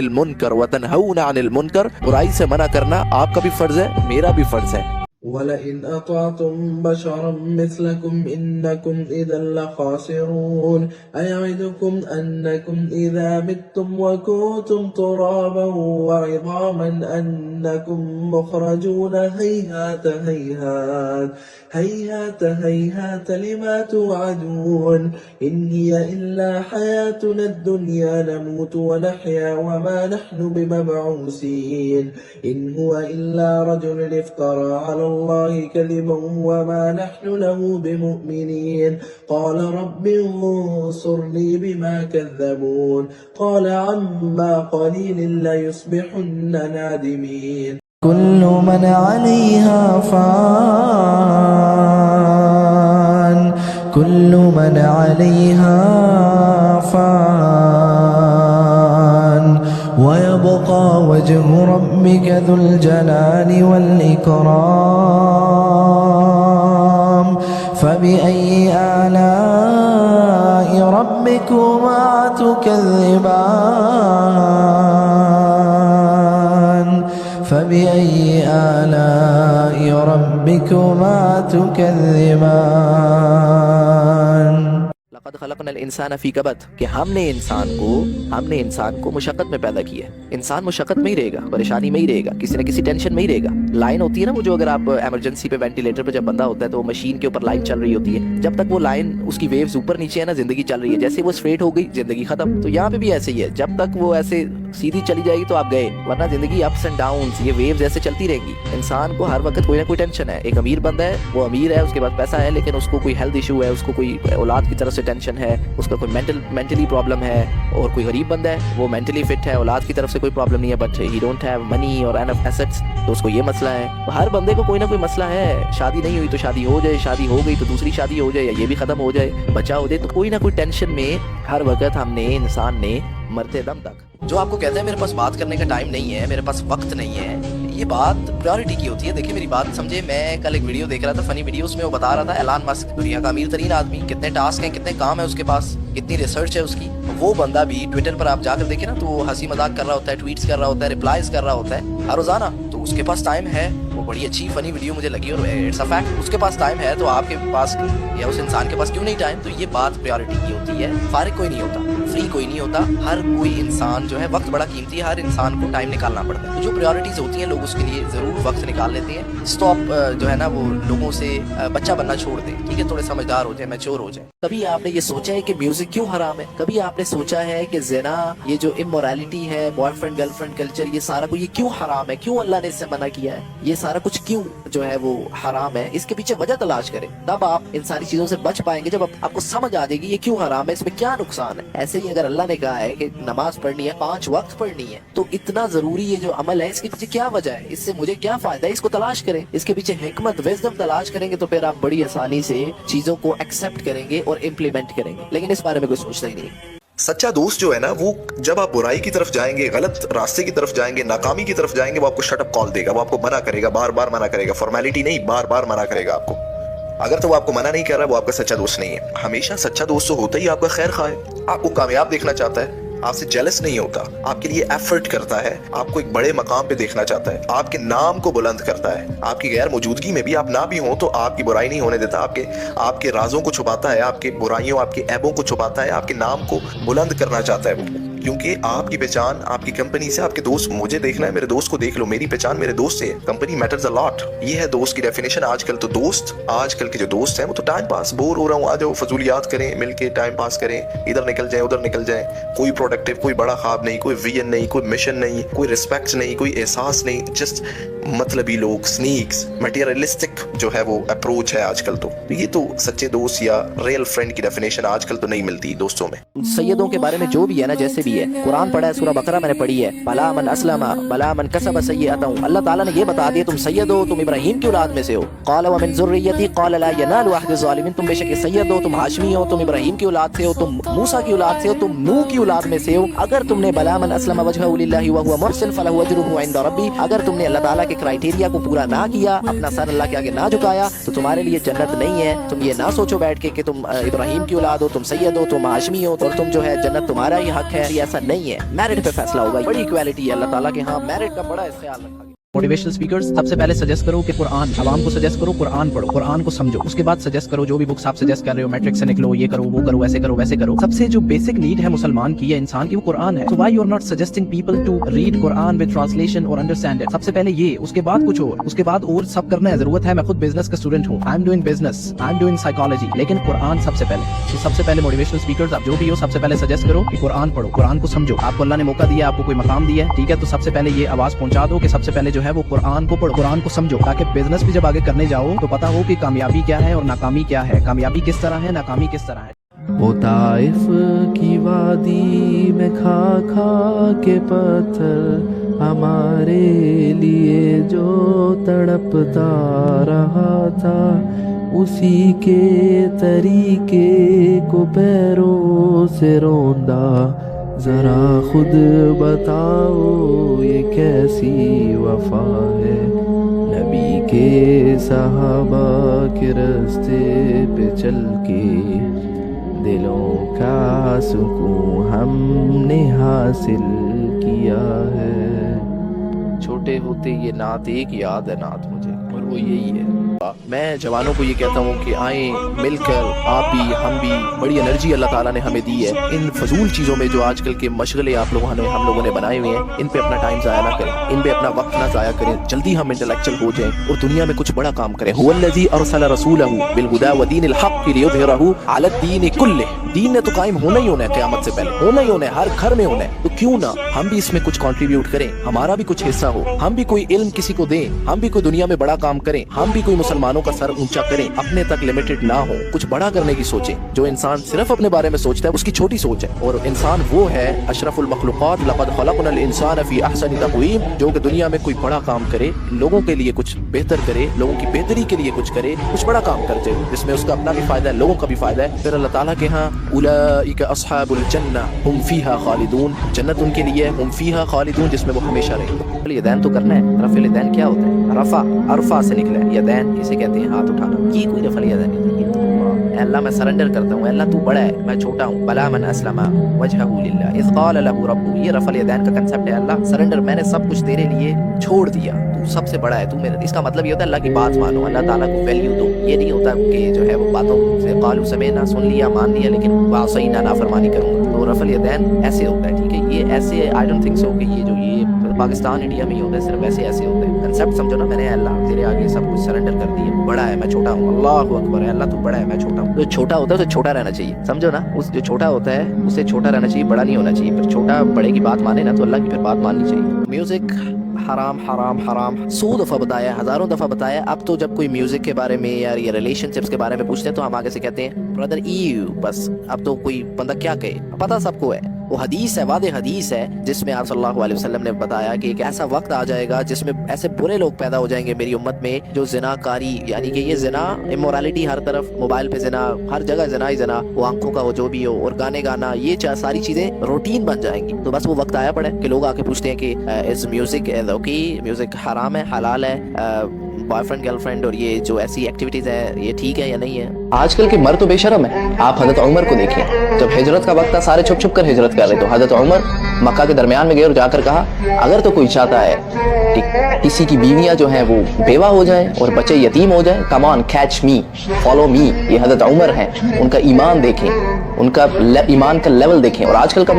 المنکر. برائی سے منع کرنا آپ کا بھی فرض ہے، میرا بھی فرض ہے. ولئن أطعتم بشرا مثلكم إنكم إذا لخاسرون أيعدكم أنكم إذا متم وكنتم ترابا وعظاما أنكم مخرجون هيهات هيهات هيهات هيهات لما توعدون إن هي إلا حياتنا الدنيا نموت ونحيا وما نحن بمبعوثين إن هو إلا رجل افترى على الله كذبا وما نحن له بمؤمنين قال رب انصرني بما كذبون قال عما قليل ليصبحن نادمين. كل من عليها فان كل من عليها فان ويبقى وجه ربك ذو الجلال والإكرام فبأي آلاء ربكما تكذبان فبأي آلاء ربكما تكذبان. لقد خلقنا الانسان فی کبد کہ ہم نے انسان کو مشقت میں پیدا کیا ہے. انسان مشقت میں ہی رہے گا, پریشانی میں ہی رہے گا, کسی نہ کسی ٹینشن میں ہی رہے گا. لائن ہوتی ہے نا وہ جو اگر آپ ایمرجنسی پہ وینٹیلیٹر پہ جب بندہ ہوتا ہے تو وہ مشین کے اوپر لائن چل رہی ہوتی ہے, جب تک وہ لائن اس کی ویوز اوپر نیچے ہے نا زندگی چل رہی ہے, جیسے وہ اسٹریٹ ہو گئی زندگی ختم. تو یہاں پہ بھی ایسے ہی ہے, جب تک وہ ایسے سیدھی چلی جائے گی تو آپ گئے, ورنہ زندگی اپس اینڈ ڈاؤنس, یہ ویوز ایسے چلتی رہیں گی. انسان کو ہر وقت کوئی نہ کوئی ٹینشن ہے. ایک امیر بندہ ہے, وہ امیر ہے, اس کے پاس پیسہ ہے, لیکن اس کو کوئی ہیلتھ ایشو ہے, اس کو کوئی اولاد کی طرف سے ٹینشن ہے, اس کا کوئی مینٹلی پرابلم ہے. اور کوئی غریب بندہ ہے, وہ مینٹلی فٹ ہے, اولاد کی طرف سے کوئی پرابلم نہیں ہے, but he don't have money اور اینف ایسٹس, تو اس کو یہ مسئلہ ہے. ہر بندے کو کوئی نہ کوئی مسئلہ ہے. شادی نہیں ہوئی تو شادی ہو جائے, شادی ہو گئی تو دوسری شادی ہو جائے, یا یہ بھی ختم ہو جائے, بچہ ہو جائے, تو کوئی نہ کوئی ٹینشن میں ہر وقت ہم نے, انسان نے, مرتے دم تک. جو آپ کو کہتے ہیں میرے پاس بات کرنے کا ٹائم نہیں ہے, میرے پاس وقت نہیں ہے, یہ بات پریورٹی کی ہوتی ہے. دیکھیں میری بات سمجھے, میں کل ایک ویڈیو دیکھ رہا تھا, فنی ویڈیو, اس میں وہ بتا رہا تھا ایلان مسک دنیا کا امیر ترین آدمی, کتنے ٹاسک ہیں, کتنے کام ہیں اس کے پاس, کتنی ریسرچ ہے اس کی. وہ بندہ بھی ٹویٹر پر آپ جا کر دیکھیں نا تو وہ ہنسی مذاق کر رہا ہوتا ہے, ٹویٹس کر رہا ہوتا ہے, ریپلائز کر رہا ہوتا ہے ہر روزانہ. تو اس کے پاس ٹائم ہے, وہ بڑی اچھی فنی ویڈیو مجھے لگی, اور اٹس اے فیکٹ, اس کے پاس ٹائم ہے, تو آپ کے پاس یا اس انسان کے پاس کیوں نہیں ٹائم. تو یہ بات پریورٹی کی ہوتی ہے. فارغ کوئی نہیں ہوتا, فری کوئی نہیں ہوتا, ہر کوئی انسان جو ہے, وقت بڑا قیمتی ہے, ہر انسان کو ٹائم نکالنا پڑتا ہے. تو جو پریورٹیز ہوتی ہیں لوگ اس کے لیے ضرور وقت نکال لیتے ہیں. اسٹاپ جو ہے نا وہ لوگوں سے بچہ بننا چھوڑ دیں, ٹھیک ہے, تھوڑے سمجھدار ہو جائیں, میچور ہو جائیں. کبھی آپ نے یہ سوچا ہے کہ میوزک کیوں حرام ہے؟ کبھی آپ نے سوچا ہے کہ زنا, یہ جو امورالٹی ہے, boy friend girl friend culture, یہ سارا کچھ یہ کیوں حرام ہے؟ کیوں اللہ نے اس سے منع کیا ہے؟ یہ سارا کچھ کیوں جو ہے وہ حرام ہے؟ اس کے پیچھے وجہ تلاش کریں, تب آپ ان ساری چیزوں سے بچ پائیں گے. جب آپ کو سمجھ آ جائے گی یہ کیوں حرام ہے, اس میں کیا نقصان ہے. ایسے ہی اگر اللہ نے کہا ہے کہ نماز پڑھنی ہے, 5 وقت پڑھنی ہے, تو اتنا ضروری یہ جو عمل ہے, اس کے پیچھے کیا وجہ ہے, اس سے مجھے کیا فائدہ ہے, اس کو تلاش کریں. اس کے پیچھے حکمت, وزڈم تلاش کریں گے تو پھر آپ بڑی آسانی سے چیزوں کو ایکسیپٹ کریں گے اور امپلیمنٹ کریں گے. لیکن اس بارے میں کوئی سوچتا ہی نہیں. سچا دوست جو ہے نا, وہ جب آپ برائی کی طرف جائیں گے, غلط راستے کی طرف جائیں گے, ناکامی کی طرف جائیں گے, وہ آپ کو شٹ اپ کال دے گا, وہ آپ کو منع کرے گا, بار بار منع کرے گا, فارمیلٹی نہیں, بار بار منع کرے گا آپ کو. اگر تو وہ آپ کو منع نہیں کر رہا, وہ آپ کا سچا دوست نہیں ہے. ہمیشہ سچا دوست تو ہوتا ہی آپ کا خیر خواہ ہے, آپ کو کامیاب دیکھنا چاہتا ہے, آپ سے جیلس نہیں ہوتا, آپ کے لیے ایفرٹ کرتا ہے, آپ کو ایک بڑے مقام پہ دیکھنا چاہتا ہے, آپ کے نام کو بلند کرتا ہے. آپ کی غیر موجودگی میں بھی آپ نہ بھی ہوں تو آپ کی برائی نہیں ہونے دیتا, آپ کے رازوں کو چھپاتا ہے, آپ کے برائیوں, آپ کے عیبوں کو چھپاتا ہے, آپ کے نام کو بلند کرنا چاہتا ہے وہ. کیونکہ آپ کی پہچان آپ کی کمپنی سے, آپ کے دوست, مجھے دیکھنا ہے, میرے دوست کو دیکھ لو, میری پہچان میرے دوست سے. کمپنی میٹرز اے لاٹ, یہ ہے دوست کی ڈیفینیشن. آج کل تو دوست, آج کل کے جو دوست ہیں وہ تو ٹائم پاس, بور ہو رہا ہوں, آ جاؤ فضولیات کریں, مل کے ٹائم پاس کریں, ادھر نکل جائیں ادھر نکل جائیں. کوئی پروڈکٹیو, کوئی بڑا خواب نہیں, کوئی ویژن نہیں, کوئی مشن نہیں, کوئی ریسپیکٹ نہیں, کوئی احساس نہیں, جسٹ مطلبی لوگ, سنیکس, مٹیریلسٹک جو ہے وہ اپروچ ہے آج کل. تو یہ تو سچے دوست یا ریئل فرینڈ کی ڈیفینیشن آج کل تو نہیں ملتی دوستوں میں. سیدوں کے بارے میں جو بھی ہے نا, جیسے بھی ہے, قرآن پڑھا ہے, سورہ بقرہ میں نے پڑھی ہے, بلا من اسلم بلا من کسب سیئۃ, اللہ تعالیٰ نے یہ بتا دیا تم سید ہو, تم ابراہیم کی اولاد میں سے ہو. قال ومن ذریتی قال لا ینال عہد الظالمین, تم بے شک سید ہو, تم ہاشمی ہو, تم ابراہیم کی اولاد سے ہو, تم موسیٰ کی اولاد سے ہو, تم نوح کی اولاد میں سے ہو. اگر تم نے بلا من اسلم وجهه للہ وهو محسن فلہ اجرہ عند ربی, اگر تم نے اللہ تعالیٰ کے کرائٹیریا کو پورا نہ کیا, اپنا سر اللہ کے آگے نہ جھکایا, تو تمہارے لیے جنت نہیں ہے. تم یہ نہ سوچو بیٹھ کے کہ تم ابراہیم کی اولاد ہو, تم سید ہو, تم ہاشمی ہو, اور تم جو ہے جنت تمہارا ہی حق ہے. یہ ایسا نہیں ہے, میرٹ پہ فیصلہ ہوگا. بڑی ایکوالٹی ہے اللہ تعالیٰ کے ہاں, میرٹ کا بڑا خیال رکھا گیا. موٹیویشنل سپیکرز, سب سے پہلے سجیسٹ کرو کہ قرآن, عوام کو سجیسٹ کرو قرآن پڑھو, قرآن کو سمجھو. اس کے بعد سجیسٹ کرو جو بھی بکس آپ سجیسٹ کر رہے ہو, میٹرک سے نکلو, یہ کرو, وہ کرو, ایسے کرو, ویسے کرو. سب سے جو بیسک نیڈ ہے مسلمان کی یا انسان کی, وہ قرآن ہے. So why you are not suggesting people to read Quran with translation or understand it? سب سے پہلے یہ, اس کے بعد کچھ اور, اس کے بعد اور سب کرنا ہے. ضرورت ہے, میں خود بزنس کا اسٹوڈنٹ ہوں, I am doing business, I am doing psychology, لیکن قرآن سب سے پہلے. تو سب سے پہلے موٹیویشنل سپیکرز آپ جو بھی ہو, سب سے پہلے سجیسٹ کرو کہ قرآن پڑھو, قرآن کو سمجھو. آپ کو اللہ نے موقع دیا, آپ کو کوئی مقام دیا ہے, ٹھیک ہے, تو سب سے پہلے یہ آواز پہنچا دو کہ سب سے پہلے جو ہے وہ قرآن کو پڑھو, قرآن کو سمجھو, تاکہ بزنس بھی جب آگے کرنے جاؤ تو پتہ ہو کہ کامیابی کیا ہے اور ناکامی کیا ہے, کامیابی کس طرح ہے, ناکامی کس طرح ہے. وہ طائف کی وادی میں کھا کھا کے پتھر ہمارے لیے جو تڑپتا رہا تھا, اسی کے طریقے کو پیروں سے روندا. ذرا خود بتاؤ یہ کیسی وفا ہے, نبی کے صحابہ کے راستے پہ چل کے دلوں کا سکون ہم نے حاصل کیا ہے. چھوٹے ہوتے یہ نعت ایک یاد ہے نعت مجھے, اور وہ یہی ہے. میں جوانوں کو یہ کہتا ہوں کہ آئیں مل کر آپ بھی ہم بھی, بڑی انرجی اللہ تعالیٰ نے ہمیں دی ہے, ان فضول چیزوں میں جو آج کل کے مشغلے آپ لوگوں نے ہم لوگوں نے بنائے ہوئے ہیں, ان پہ اپنا ٹائم ضائع نہ کریں, ان پہ اپنا وقت نہ ضائع کریں. جلدی ہم انٹلیکچوئل ہو جائیں اور دنیا میں کچھ بڑا کام کریں. هو الذی ارسل رسولہ بالہدی ودین الحق لیظہرہ علی الدین کلہ. دین نے تو قائم ہونا ہی ہونا ہے, قیامت سے پہلے ہونا ہی ہونا ہے, ہر گھر میں ہونا ہے. تو کیوں نہ ہم بھی اس میں کچھ کنٹریبیوٹ کریں, ہمارا بھی کچھ حصہ ہو, ہم بھی کوئی علم کسی کو دیں, ہم بھی کوئی دنیا میں بڑا کام کریں, ہم بھی کوئی مسلمانوں کا سر اونچا کریں, اپنے تک لمیٹڈ نہ ہو, کچھ بڑا کرنے کی سوچیں. جو انسان صرف اپنے بارے میں سوچتا ہے اس کی چھوٹی سوچ ہے, اور انسان وہ ہے اشرف المخلوقات, لقد خلقنا الانسان فی احسن تقویم, جو کہ دنیا میں کوئی بڑا کام کرے, لوگوں کے لیے کچھ بہتر کرے, لوگوں کی بہتری کے لیے کچھ کرے, کچھ بڑا کام کرتے جس میں اس کا اپنا بھی فائدہ ہے, لوگوں کا بھی فائدہ ہے. پھر اللہ تعالیٰ کے ہاں اولئک اصحاب الجنہ ہم فیہا خالدون, جنت ان کے لیے ہم فیہا خالدون, جس میں وہ ہمیشہ رہیں گے. یدین تو کرنا ہے. رفع الیدین کیا ہوتا ہے؟ رفع, عرفہ سے نکلا ہے. یدین کسے کہتے ہیں؟ ہاتھ اٹھانا. یہ کوئی رفع الیدین نہیں ہے. اے اللہ میں سرنڈر کرتا ہوں, اے اللہ تو بڑا ہے میں چھوٹا ہوں. بلا من اسلم وجہہ للہ اذ قال له ربہ, یہ رفع الیدین کا کنسپٹ ہے. اللہ سرنڈر, میں نے سب کچھ تیرے لیے چھوڑ دیا, تو سب سے بڑا ہے, تو میرا. اس کا مطلب یہ ہوتا ہے اللہ کی بات مانو, اللہ تعالیٰ کو ویلیو دو. یہ نہیں ہوتا کہ جو ہے وہ باتوں سے قالوا سمعنا, سن لیا مان لیا, لیکن وعصینا نافرمانی کروں گا. تو رفع الیدین ایسے ہوتا ہے. ٹھیک ہے, یہ ایسے آئی ڈونٹ تھنک سو کہ یہ جو یہ پاکستان انڈیا میں ہی ہوتا ہے, صرف ایسے ہوتا ہے. کنسپٹ سمجھو نا, میں نے اللہ تیرے آگے سب کچھ سرنڈر کر دیا, بڑا ہے میں چھوٹا ہوں. اللہ اکبر ہے, اللہ تو بڑا ہے میں چھوٹا ہوں. جو چھوٹا ہوتا ہے تو چھوٹا رہنا چاہیے, سمجھو نا. اس جو چھوٹا ہوتا ہے اسے چھوٹا رہنا چاہیے, بڑا نہیں ہونا چاہیے. پھر چھوٹا بڑے کی بات مانے نا تو اللہ کی پھر بات ماننی چاہیے. میوزک حرام حرام حرام 100 دفعہ بتایا, ہزاروں دفعہ بتایا. اب تو جب کوئی میوزک کے بارے میں یا ریلیشن شپس کے بارے میں پوچھتے ہیں تو ہم آگے سے کہتے ہیں برادر ایو, بس. اب تو کوئی بندہ کیا کہے, پتہ سب کو ہے. وہ حدیث ہے, واضح حدیث ہے, جس میں آپ صلی اللہ علیہ وسلم نے بتایا کہ ایک ایسا وقت آ جائے گا جس میں ایسے برے لوگ پیدا ہو جائیں گے میری امت میں, جو زنا کاری, یعنی کہ یہ زنا, امورالٹی ہر طرف, موبائل پہ زنا, ہر جگہ زنا ہی زنا, وہ آنکھوں کا ہو جو بھی ہو, اور گانے گانا, یہ ساری چیزیں روٹین بن جائیں گی. تو بس وہ وقت آیا پڑے کہ لوگ آ کے پوچھتے ہیں کہ از میوزک اوکے, میوزک حرام ہے حلال ہے, بوائے فرینڈ گرل فرینڈ اور یہ جو ایسی ایکٹیویٹیز ہے یہ ٹھیک ہے یا نہیں ہے. آج کل کے مرد تو بے شرم ہے. آپ حضرت عمر کو دیکھیں, جب ہجرت کا وقت تھا سارے چھپ چھپ کر ہجرت کر رہے, تو حضرت عمر مکہ کے درمیان میں گئے اور جا کر کہا اگر تو کوئی چاہتا ہے کہ کسی کی بیویاں جو ہیں وہ بیوہ ہو جائیں اور بچے یتیم ہو جائیں, کم آن کیچ می, فالو می. یہ حضرت عمر ہیں, ان کا ایمان دیکھیں, ان کا ایمان کا لیول دیکھیں. اور آج کل کا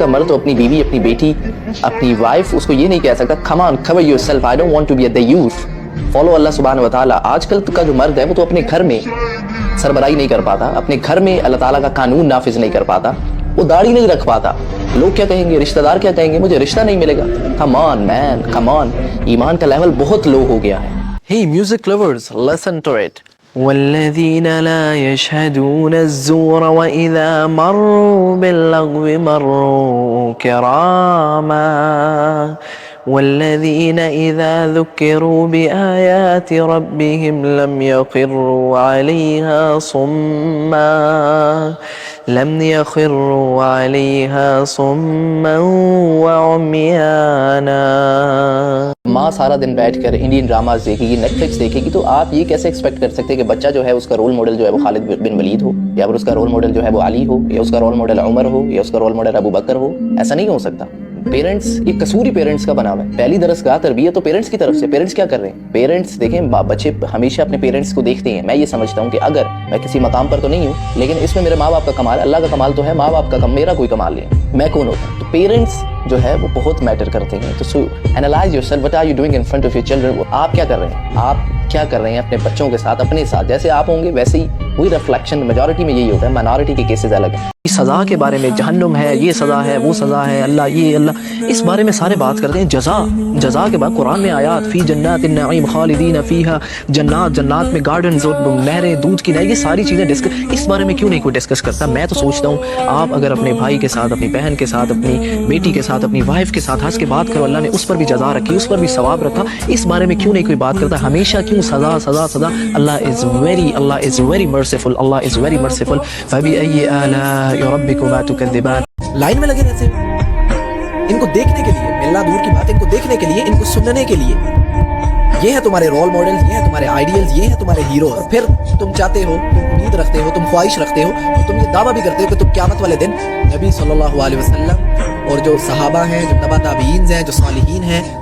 مرد تو اپنی بیوی, اپنی بیٹی, اپنی وائف, اس کو یہ نہیں کہہ سکتا come on cover yourself, I don't want to be a youth, follow Allah سبحانہ و تعالیٰ. آج کل کا جو مرد ہے وہ تو اپنے گھر میں سربراہی نہیں کر پاتا, اپنے گھر میں اللہ تعالیٰ کا قانون نافذ نہیں کر پاتا, وہ داڑھی نہیں رکھ پاتا. لوگ کیا کہیں گے, رشتہ دار کیا کہیں گے, مجھے رشتہ نہیں ملے گا. کم آن مین, کم آن. ایمان کا لیول بہت لو ہو گیا ہے. Hey music lovers, listen to it. والذين لا يشهدون الزور وإذا مروا باللغو مروا كراما والذين إذا ذكروا بآيات ربهم لم يخروا عليها صما وعميانا. ماں سارا دن بیٹھ کر انڈین ڈراماز دیکھے گی, نیٹ فلکس دیکھے گی, تو آپ یہ کیسے ایکسپیکٹ کر سکتے ہیں کہ بچہ جو ہے اس کا رول ماڈل جو ہے وہ خالد بن ولید ہو, یا پھر اس کا رول ماڈل جو ہے وہ علی ہو, یا اس کا رول ماڈل عمر ہو, یا اس کا رول ماڈل ابو بکر ہو. ایسا نہیں ہو سکتا. پیرنٹس, یہ قصور ہی پیرنٹس کا بنا ہوا ہے. پہلی درسگاہ تربیت تو پیرنٹس کی طرف سے. پیرنٹس کیا کر رہے ہیں, پیرنٹس دیکھیں, بچے ہمیشہ اپنے پیرنٹس کو دیکھتے ہیں. میں یہ سمجھتا ہوں کہ اگر میں کسی مقام پر تو نہیں ہوں, لیکن اس میں میرے ماں باپ کا کمال ہے, اللہ کا کمال تو ہے, ماں باپ کا میرا کوئی کمال نہیں, میں کون ہوتا ہوں. تو پیرنٹس جو ہے وہ بہت میٹر کرتے ہیں. تو analyse yourself, what are you doing in front of your children. آپ کیا کر رہے ہیں, آپ کیا کر رہے ہیں اپنے بچوں کے ساتھ, اپنے ساتھ. جیسے آپ ہوں گے ویسے ہی وہی ریفلیکشن میجورٹی میں یہی ہوتا ہے, مائنورٹی کے کیسز الگ ہیں. سزا کے بارے میں, جہنم ہے, یہ سزا ہے, وہ سزا ہے, اللہ یہ اللہ, اس بارے میں سارے بات کرتے ہیں. جزا کے بعد قرآن میں آیات, فی جنات النعیم خالدین فیہا, جنات میں گارڈنز اور نہریں, دودھ کی نہر, یہ ساری چیزیں اس بارے میں کیوں نہیں کوئی ڈسکس کرتا. میں تو سوچتا ہوں آپ اگر اپنے بھائی کے ساتھ, اپنی بہن کے ساتھ, اپنی بیٹی کے ساتھ, اپنی وائف کے ساتھ ہنس کے بات کرو, اللہ نے اس پر بھی جزا رکھی, اس پر بھی ثواب رکھا, اس بارے میں کیوں نہیں کوئی بات کرتا. ہمیشہ کیوں سزا سزا سزا. Allah is very merciful, Allah is very merciful. فبأي آلاء ربكما تكذبان. لائن میں لگے رہتے ہیں ان کو دیکھنے کے لیے, اللہ دور کی بات, ان کو دیکھنے کے لیے, ان کو سننے کے لیے. یہ ہے تمہارے رول ماڈل, یہ ہے تمہارے آئیڈیلز, یہ ہے تمہارے ہیرو. اور پھر تم چاہتے ہو, تم امید رکھتے ہو, تم خواہش رکھتے ہو, اور تم یہ دعویٰ بھی کرتے ہو کہ تم قیامت والے دن نبی صلی اللہ علیہ وسلم اور جو صحابہ ہیں, جو تبع تابعین ہیں, جو صالحین ہیں,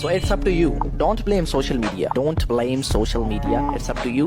So it's up to you. Don't blame social media. Don't blame social media. It's up to you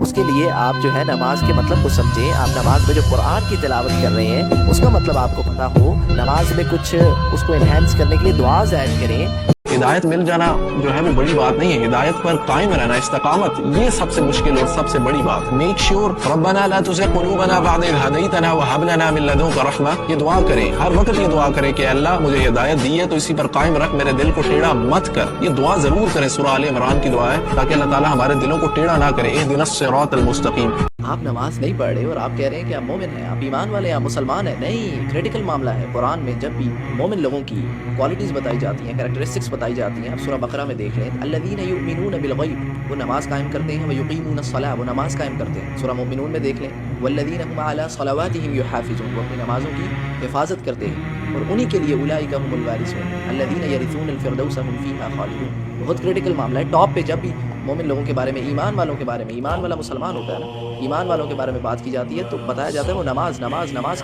اس کے لیے آپ جو ہے نماز کے مطلب کو سمجھیں. آپ نماز میں جو قرآن کی تلاوت کر رہے ہیں اس کا مطلب آپ کو پتہ ہو. نماز میں کچھ اس کو انہینس کرنے کے لیے دعاز ایڈ کریں. ہدایت مل جانا جو ہے وہ بڑی بات نہیں ہے، ہدایت پر قائم رہنا، استقامت، یہ سب سے مشکل اور سب سے بڑی بات. میک شیور ربنا لا تزغ قلوبنا بعد اذ هديتنا وهب لنا من لدنك رحمہ. یہ دعا کریں، ہر وقت یہ دعا کریں کہ اللہ مجھے ہدایت دی ہے تو اسی پر قائم رکھ، میرے دل کو ٹیڑھا مت کر. یہ دعا ضرور کریں. سورہ آل عمران کی دعا ہے تاکہ اللہ تعالیٰ ہمارے دلوں کو ٹیڑھا نہ کرے. اہدنا الصراط المستقیم. آپ نماز نہیں پڑھ رہے اور آپ کہہ رہے ہیں کہ آپ مومن ہیں، آپ ایمان والے ہیں، آپ مسلمان ہیں. نہیں، کریٹیکل معاملہ ہے. قرآن میں جب بھی مومن لوگوں کی کوالٹیز بتائی جاتی ہیں، کریکٹرسٹکس بتائی جاتی ہیں، آپ سورہ بقرہ میں دیکھ لیں. الذین یؤمنون بالغیب، وہ نماز قائم کرتے ہیں. ویقیمون الصلاۃ، وہ نماز قائم کرتے ہیں. سورہ مومنون میں دیکھ لیں. والذین هم علی صلواتهم یحافظون، وہ اپنی نمازوں کی حفاظت کرتے ہیں اور انہی کے لیے اولئک هم الوارثون الذین یرثون الفردوس هم فیہا خالدون. بہت کریٹیکل معاملہ ہے. ٹاپ پہ جب بھی مومن لوگوں کے بارے میں، ایمان والوں کے بارے میں، ایمان والا مسلمان ہوتا ہے نا، ایمان والوں کے بارے میں بات کی جاتی ہے تو بتایا جاتا ہے وہ نماز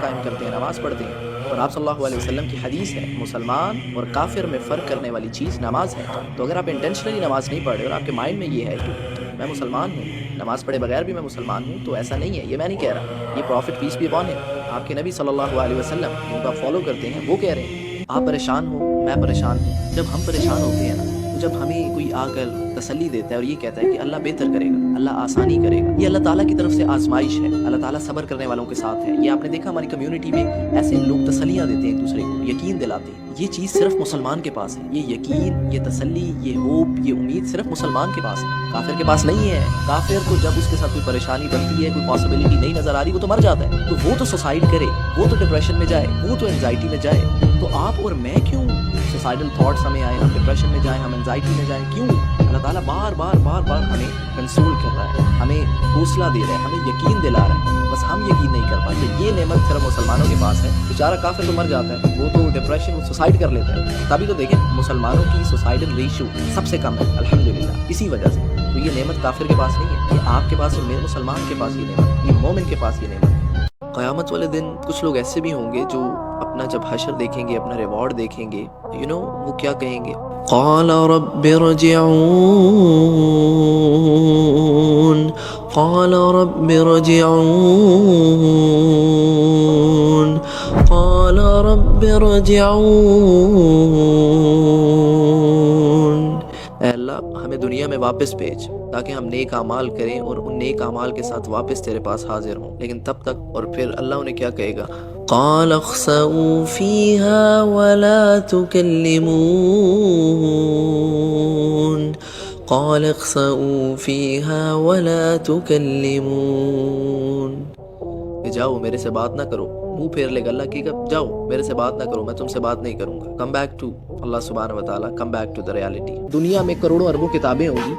قائم کرتے ہیں، نماز پڑھتے ہیں. اور آپ صلی اللہ علیہ وسلم کی حدیث ہے مسلمان اور کافر میں فرق کرنے والی چیز نماز ہے. تو اگر آپ انٹینشنلی نماز نہیں پڑھ رہے اور آپ کے مائنڈ میں یہ ہے کہ میں مسلمان ہوں، نماز پڑھے بغیر بھی میں مسلمان ہوں، تو ایسا نہیں ہے. یہ میں نہیں کہہ رہا، یہ پروفٹ پیس بی اپون ہے، آپ کے نبی صلی اللہ علیہ وسلم جن کو آپ فالو کرتے ہیں وہ کہہ رہے ہیں. آپ پریشان ہو، میں پریشان ہوں. جب ہم پریشان ہوتے ہیں نا، جب ہمیں کوئی آ کر تسلی دیتا ہے اور یہ کہتا ہے کہ اللہ بہتر کرے گا، اللہ آسانی کرے گا، یہ اللہ تعالیٰ کی طرف سے آزمائش ہے. اللہ تعالیٰ صبر کرنے والوں کے ساتھ ہے. یہ آپ نے دیکھا ہماری کمیونٹی میں ایسے لوگ تسلیاں دیتے ہیں ایک دوسرے کو، یقین دلاتے ہیں. یہ چیز صرف مسلمان کے پاس ہے. یہ یقین، یہ تسلی، یہ ہوپ، یہ امید صرف مسلمان کے پاس ہے، کافر کے پاس نہیں ہے. کافر کو جب اس کے ساتھ کوئی پریشانی بنتی ہے، کوئی پاسبلٹی نہیں نظر آ رہی، وہ تو مر جاتا ہے. تو وہ تو سوسائڈ کرے، وہ تو ڈپریشن میں جائے، وہ تو انزائٹی میں جائے. تو آپ اور میں کیوں سوسائڈل تھاٹس ہمیں آئے، ہم ڈپریشن میں جائیں، ہم انزائٹی میں جائیں؟ کیوں؟ اللہ تعالیٰ بار بار ہمیں کنسول کر رہا ہے، ہمیں حوصلہ دے رہا ہے، ہمیں یقین دلا رہا ہے. بس ہم یقین نہیں کر پاتے. یہ نعمت صرف مسلمانوں کے پاس ہے. بیچارہ کافر تو مر جاتا ہے، وہ تو ڈپریشن، وہ سوسائڈ کر لیتا ہے. تبھی تو دیکھیں مسلمانوں کی سوسائڈل ریشو سب سے کم ہے الحمدللہ، اسی وجہ سے. تو یہ نعمت کافر کے پاس نہیں ہے، یہ آپ کے پاس اور میرے مسلمان کے پاس یہ نعمت، یہ مومن کے پاس یہ نعمت. قیامت والے دن کچھ لوگ ایسے بھی ہوں گے جو اپنا جب حشر دیکھیں گے، اپنا ریوارڈ دیکھیں گے، وہ کیا کہیں گے؟ قال رب ارجعون، قال رب ارجعون، قال رب ارجعون. اے اللہ ہمیں دنیا میں واپس بھیج تاکہ ہم نیک اعمال کریں اور ان نیک اعمال کے ساتھ واپس تیرے پاس حاضر ہوں. لیکن تب تک، اور پھر اللہ انہیں کیا کہے گا؟ قال اخسئوا فيها ولا تكلمون، قال اخسئوا فيها ولا تكلمون. جاؤ میرے سے بات نہ کرو. منہ پھیر لے گا اللہ کی، جاؤ میرے سے بات نہ کرو، میں تم سے بات نہیں کروں گا. کم بیک ٹو اللہ سبحانہ و تعالیٰ، come back to the reality. دنیا میں کروڑوں اربوں کتابیں ہوں گی،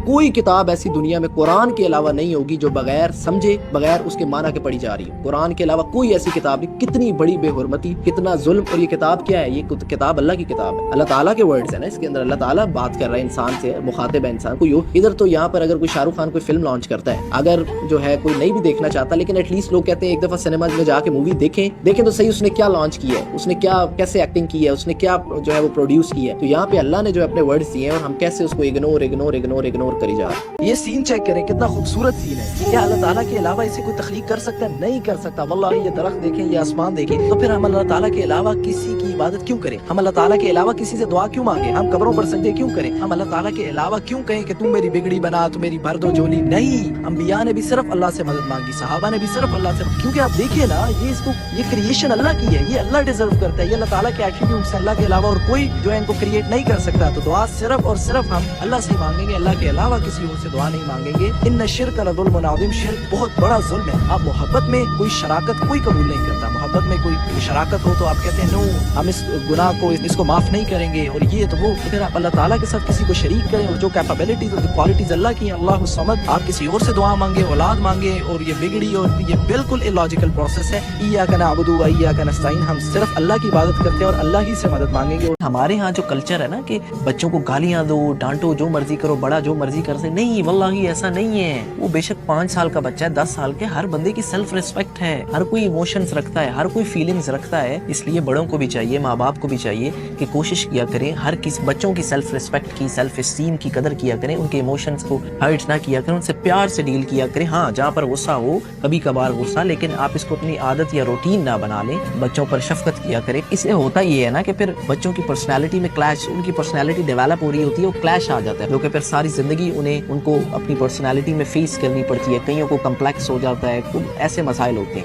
کوئی کتاب ایسی دنیا میں قرآن کے علاوہ نہیں ہوگی جو بغیر سمجھے، بغیر اس کے معنی کے پڑھی جا رہی ہے. قرآن کے علاوہ کوئی ایسی کتاب نہیں. کتنی بڑی بے حرمتی، کتنا ظلم. اور یہ کتاب کیا ہے؟ یہ کتاب اللہ کی کتاب ہے، اللہ تعالیٰ کے ورڈز ہیں نا اس کے اندر. اللہ تعالیٰ بات کر رہا ہے انسان سے، مخاطب ہے انسان کو. ادھر تو یہاں پر اگر کوئی شاہ رخ خان کوئی فلم لانچ کرتا ہے، اگر جو ہے کوئی نہیں بھی دیکھنا چاہتا، لیکن ایٹ لیسٹ لوگ کہتے ہیں ایک دفعہ سنیما میں جا کے مووی دیکھیں تو صحیح اس نے کیا لانچ کیا ہے، اس نے کیا کیسے ایکٹنگ کی ہے، اس نے کیا جو ہے وہ پروڈیوس کیا ہے. تو یہاں پہ اللہ نے جو اپنے ورڈز دیے ہیں اور ہم کیسے اس کو اگنور کری جا رہے ہیں. یہ سین چیک کریں، کتنا خوبصورت سین ہے. کیا اللہ تعالیٰ کے علاوہ اسے کوئی تخلیق کر سکتا ہے؟ نہیں کر سکتا. واللہ یہ درخت دیکھیں، یہ آسمان دیکھیں. تو پھر ہم اللہ تعالیٰ کے علاوہ کسی کی عبادت کیوں کریں؟ ہم اللہ تعالیٰ کے علاوہ کسی سے دعا کیوں مانگیں؟ ہم قبروں پر سجدے کیوں کریں؟ ہم اللہ تعالیٰ کے علاوہ کیوں کہیں کہ تم میری بگڑی بنا، تو میری بھر دو جھولی؟ نہیں، انبیاء نے بھی صرف اللہ سے مدد مانگی، صحابہ نے بھی صرف اللہ سے. کیونکہ آپ دیکھیے نا، یہ کریشن اللہ کی ہے، یہ اللہ ڈیزرو کرتا ہے، یہ اللہ تعالیٰ کے ایٹریبیوٹس ہیں. اللہ کے علاوہ اور کوئی جو ہے ان کو کریٹ نہیں کر سکتا. تو دعا صرف اور صرف ہم اللہ سے مانگیں گے، اللہ کے علاوہ کسی اور سے دعا نہیں مانگیں گے. ان الشرک لظلم عظیم، شرک بہت بڑا ظلم ہے. آپ محبت میں کوئی شراکت کوئی قبول نہیں کرتا. محبت میں کوئی شراکت ہو تو آپ کہتے ہیں نو، ہم اس گناہ کو، اس کو معاف نہیں کریں گے، اور یہ تو وہ. پھر آپ اللہ تعالیٰ کے ساتھ کسی کو شریک کریں اور جو کیپیبلٹیز اور کوالٹیز اللہ کی ہیں، اللہ الصمد، آپ کسی اور سے دعا مانگے، اولاد مانگے، اور یہ بگڑی، اور یہ بالکل اللاجیکل پروسیس ہے. ایاک نعبد و ایاک نستعین، ہم صرف اللہ کی عبادت کرتے ہیں اور اللہ ہی سے مدد مانگیں گے. ہمارے ہاں جو کلچر ہے نا کہ بچوں کو گالیاں دو، ڈانٹو، جو مرضی کرو، بڑا جو مرضی کر سے، نہیں، واللہ ایسا نہیں ہے. وہ بے شک 5 سال کا بچہ ہے، 10 سال کے، ہر بندے کی سیلف ریسپیکٹ ہے، ہر کوئی ایموشنز رکھتا رکھتا ہے, ہر کوئی فیلنگز رکھتا ہے. اس لیے بڑوں کو بھی چاہیے, ماں باپ کو بھی چاہیے کہ کوشش کیا کریں, ہر کسی بچوں کی سیلف ریسپیکٹ کی, سیلف اسٹیم کی قدر کیا کریں, ان کے ایموشنز کو ہرٹ نہ کیا کریں, ان سے پیار سے ڈیل کیا کریں. ہاں جہاں پر غصہ ہو کبھی کبھار غصہ, لیکن آپ اس کو اپنی عادت یا روٹین نہ بنا لیں. بچوں پر شفقت کیا کریں. اس سے ہوتا یہ ہے نا کہ پھر بچوں کی پرسنالٹی میں کلیش, ان کی پرسنالٹی ڈیولپ ہو رہی ہوتی ہے, وہ کلیش آ جاتا ہے, جو کہ پھر ساری زندگی ان کو اپنی پرسنالٹی میں فیس کرنی پڑتی ہے. کئیوں کو کمپلیکس ہو جاتا ہے, ایسے مسائل ہوتے ہیں.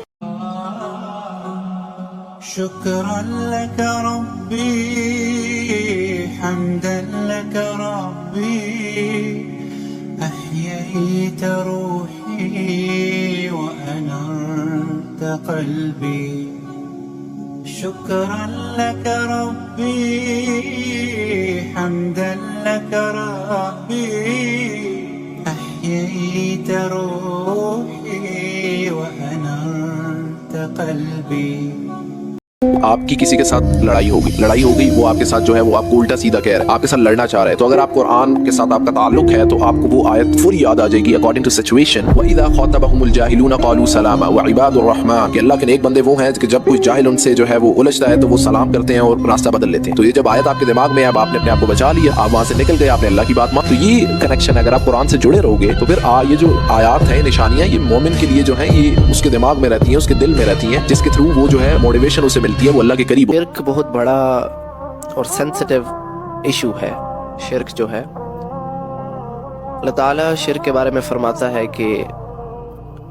شكرا لك ربي حمدا لك ربي أحييت روحي وأنرت قلبي. شكرا لك ربي حمدا لك ربي أحييت روحي وأنرت قلبي. آپ کی کسی کے ساتھ لڑائی ہو گئی, وہ آپ کے ساتھ جو ہے وہ آپ کو الٹا سیدھا کہہ رہا ہے, آپ کے ساتھ لڑنا چاہ رہا ہے, تو اگر آپ قرآن کے ساتھ آپ کا تعلق ہے تو آپ کو وہ آیت فوری یاد آ جائے گی اکارڈنگ ٹو سچویشن. وَإِذَا خَاطَبَهُمُ الْجَاهِلُونَ قَالُوا سَلَامًا وَعِبَادُ الرَّحْمَنِ, کہ اللہ کے نیک بندے وہ ہیں کہ جب کوئی جاہل ان سے جو ہے وہ الجھتا ہے تو وہ سلام کرتے ہیں اور راستہ بدل لیتے ہیں. تو یہ جب آیت آپ کے دماغ میں ہے, اب آپ نے اپنے آپ کو بچا لیا, آپ وہاں سے نکل گئے, آپ نے اللہ کی بات مان, تو یہ کنیکشن اگر آپ قرآن سے جڑے رہو گے تو پھر یہ جو آیات ہیں, نشانیاں, یہ مومن کے لیے جو ہیں یہ اس کے دماغ میں رہتی ہیں, اس کے دل میں رہتی ہیں, جس کے تھرو وہ جو ہے موٹیویشن اسے ملتی ہے, وہ اللہ کے قریب. شرک بہت بڑا اور سینسٹیو ایشو ہے. شرک جو ہے, اللہ تعالیٰ شرک کے بارے میں فرماتا ہے کہ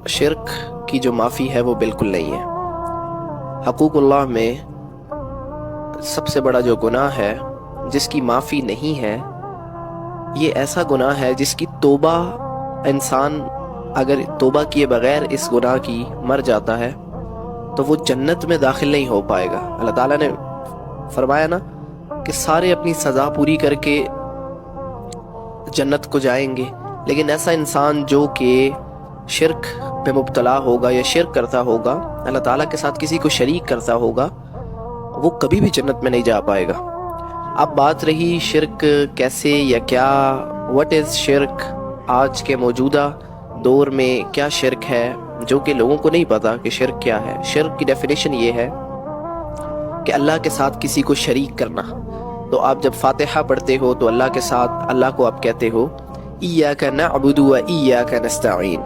شرک کی جو معافی ہے وہ بالکل نہیں ہے. حقوق اللہ میں سب سے بڑا جو گناہ ہے جس کی معافی نہیں ہے, یہ ایسا گناہ ہے جس کی توبہ, انسان اگر توبہ کیے بغیر اس گناہ کی مر جاتا ہے تو وہ جنت میں داخل نہیں ہو پائے گا. اللہ تعالیٰ نے فرمایا نا کہ سارے اپنی سزا پوری کر کے جنت کو جائیں گے, لیکن ایسا انسان جو کہ شرک پہ مبتلا ہوگا یا شرک کرتا ہوگا, اللہ تعالیٰ کے ساتھ کسی کو شریک کرتا ہوگا, وہ کبھی بھی جنت میں نہیں جا پائے گا. اب بات رہی شرک کیسے یا کیا, وٹ از شرک, آج کے موجودہ دور میں کیا شرک ہے جو کہ لوگوں کو نہیں پتا کہ شرک کیا ہے. شرک کی ڈیفینیشن یہ ہے کہ اللہ کے ساتھ کسی کو شریک کرنا. تو آپ جب فاتحہ پڑھتے ہو تو اللہ کے ساتھ اللہ کو آپ کہتے ہو ایاک نعبد و ایاک نستعین,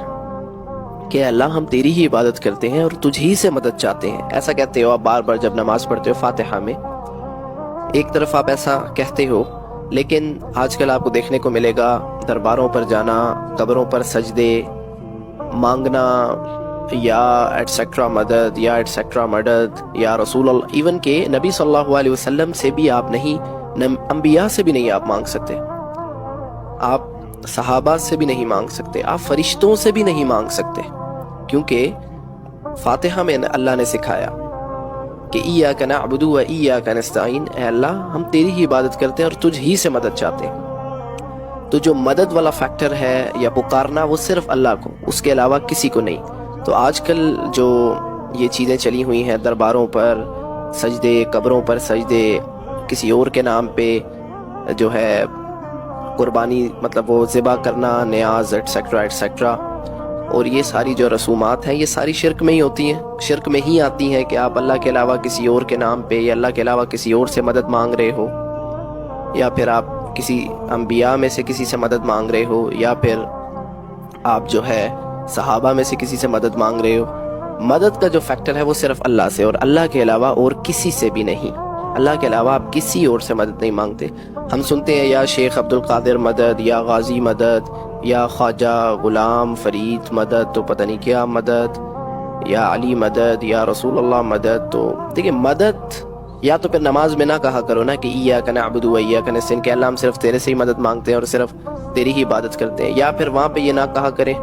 کہ اللہ ہم تیری ہی عبادت کرتے ہیں اور تجھ ہی سے مدد چاہتے ہیں. ایسا کہتے ہو آپ بار بار جب نماز پڑھتے ہو فاتحہ میں, ایک طرف آپ ایسا کہتے ہو, لیکن آج کل آپ کو دیکھنے کو ملے گا درباروں پر جانا, قبروں پر سجدے مانگنا, یا ایٹسیکٹرا مدد, یا ایٹسیکٹرا مدد, یا رسول اللہ, ایون کہ نبی صلی اللہ علیہ وسلم سے بھی آپ نہیں, انبیاء سے بھی نہیں آپ مانگ سکتے, آپ صحابہ سے بھی نہیں مانگ سکتے, آپ فرشتوں سے بھی نہیں مانگ سکتے, کیونکہ فاتحہ میں اللہ نے سکھایا کہ ایاک نعبد و ایاک نستعین, اے اللہ ہم تیری ہی عبادت کرتے ہیں اور تجھ ہی سے مدد چاہتے ہیں. تو جو مدد والا فیکٹر ہے یا پکارنا, وہ صرف اللہ کو, اس کے علاوہ کسی کو نہیں. تو آج کل جو یہ چیزیں چلی ہوئی ہیں, درباروں پر سجدے, قبروں پر سجدے, کسی اور کے نام پہ جو ہے قربانی, مطلب وہ ذبح کرنا, نیاز, ایٹسیکٹرا ایٹسیکٹرا, اور یہ ساری جو رسومات ہیں یہ ساری شرک میں ہی ہوتی ہیں. شرک میں ہی آتی ہیں کہ آپ اللہ کے علاوہ کسی اور کے نام پہ یا اللہ کے علاوہ کسی اور سے مدد مانگ رہے ہو, یا پھر آپ کسی انبیاء میں سے کسی سے مدد مانگ رہے ہو, یا پھر آپ جو ہے صحابہ میں سے کسی سے مدد مانگ رہے ہو. مدد کا جو فیکٹر ہے وہ صرف اللہ سے, اور اللہ کے علاوہ اور کسی سے بھی نہیں. اللہ کے علاوہ آپ کسی اور سے مدد نہیں مانگتے. ہم سنتے ہیں یا شیخ عبد القادر مدد, یا غازی مدد, یا خواجہ غلام فرید مدد, تو پتہ نہیں کیا مدد, یا علی مدد, یا رسول اللہ مدد. تو دیکھیں مدد یا تو پھر نماز میں نہ کہا کرو نا کہ ایاک نعبد و ایاک نستعین, کہ اللہ ہم صرف تیرے سے ہی مدد مانگتے ہیں اور صرف تیری ہی عبادت کرتے ہیں, یا پھر وہاں پہ یہ نہ کہا کریں,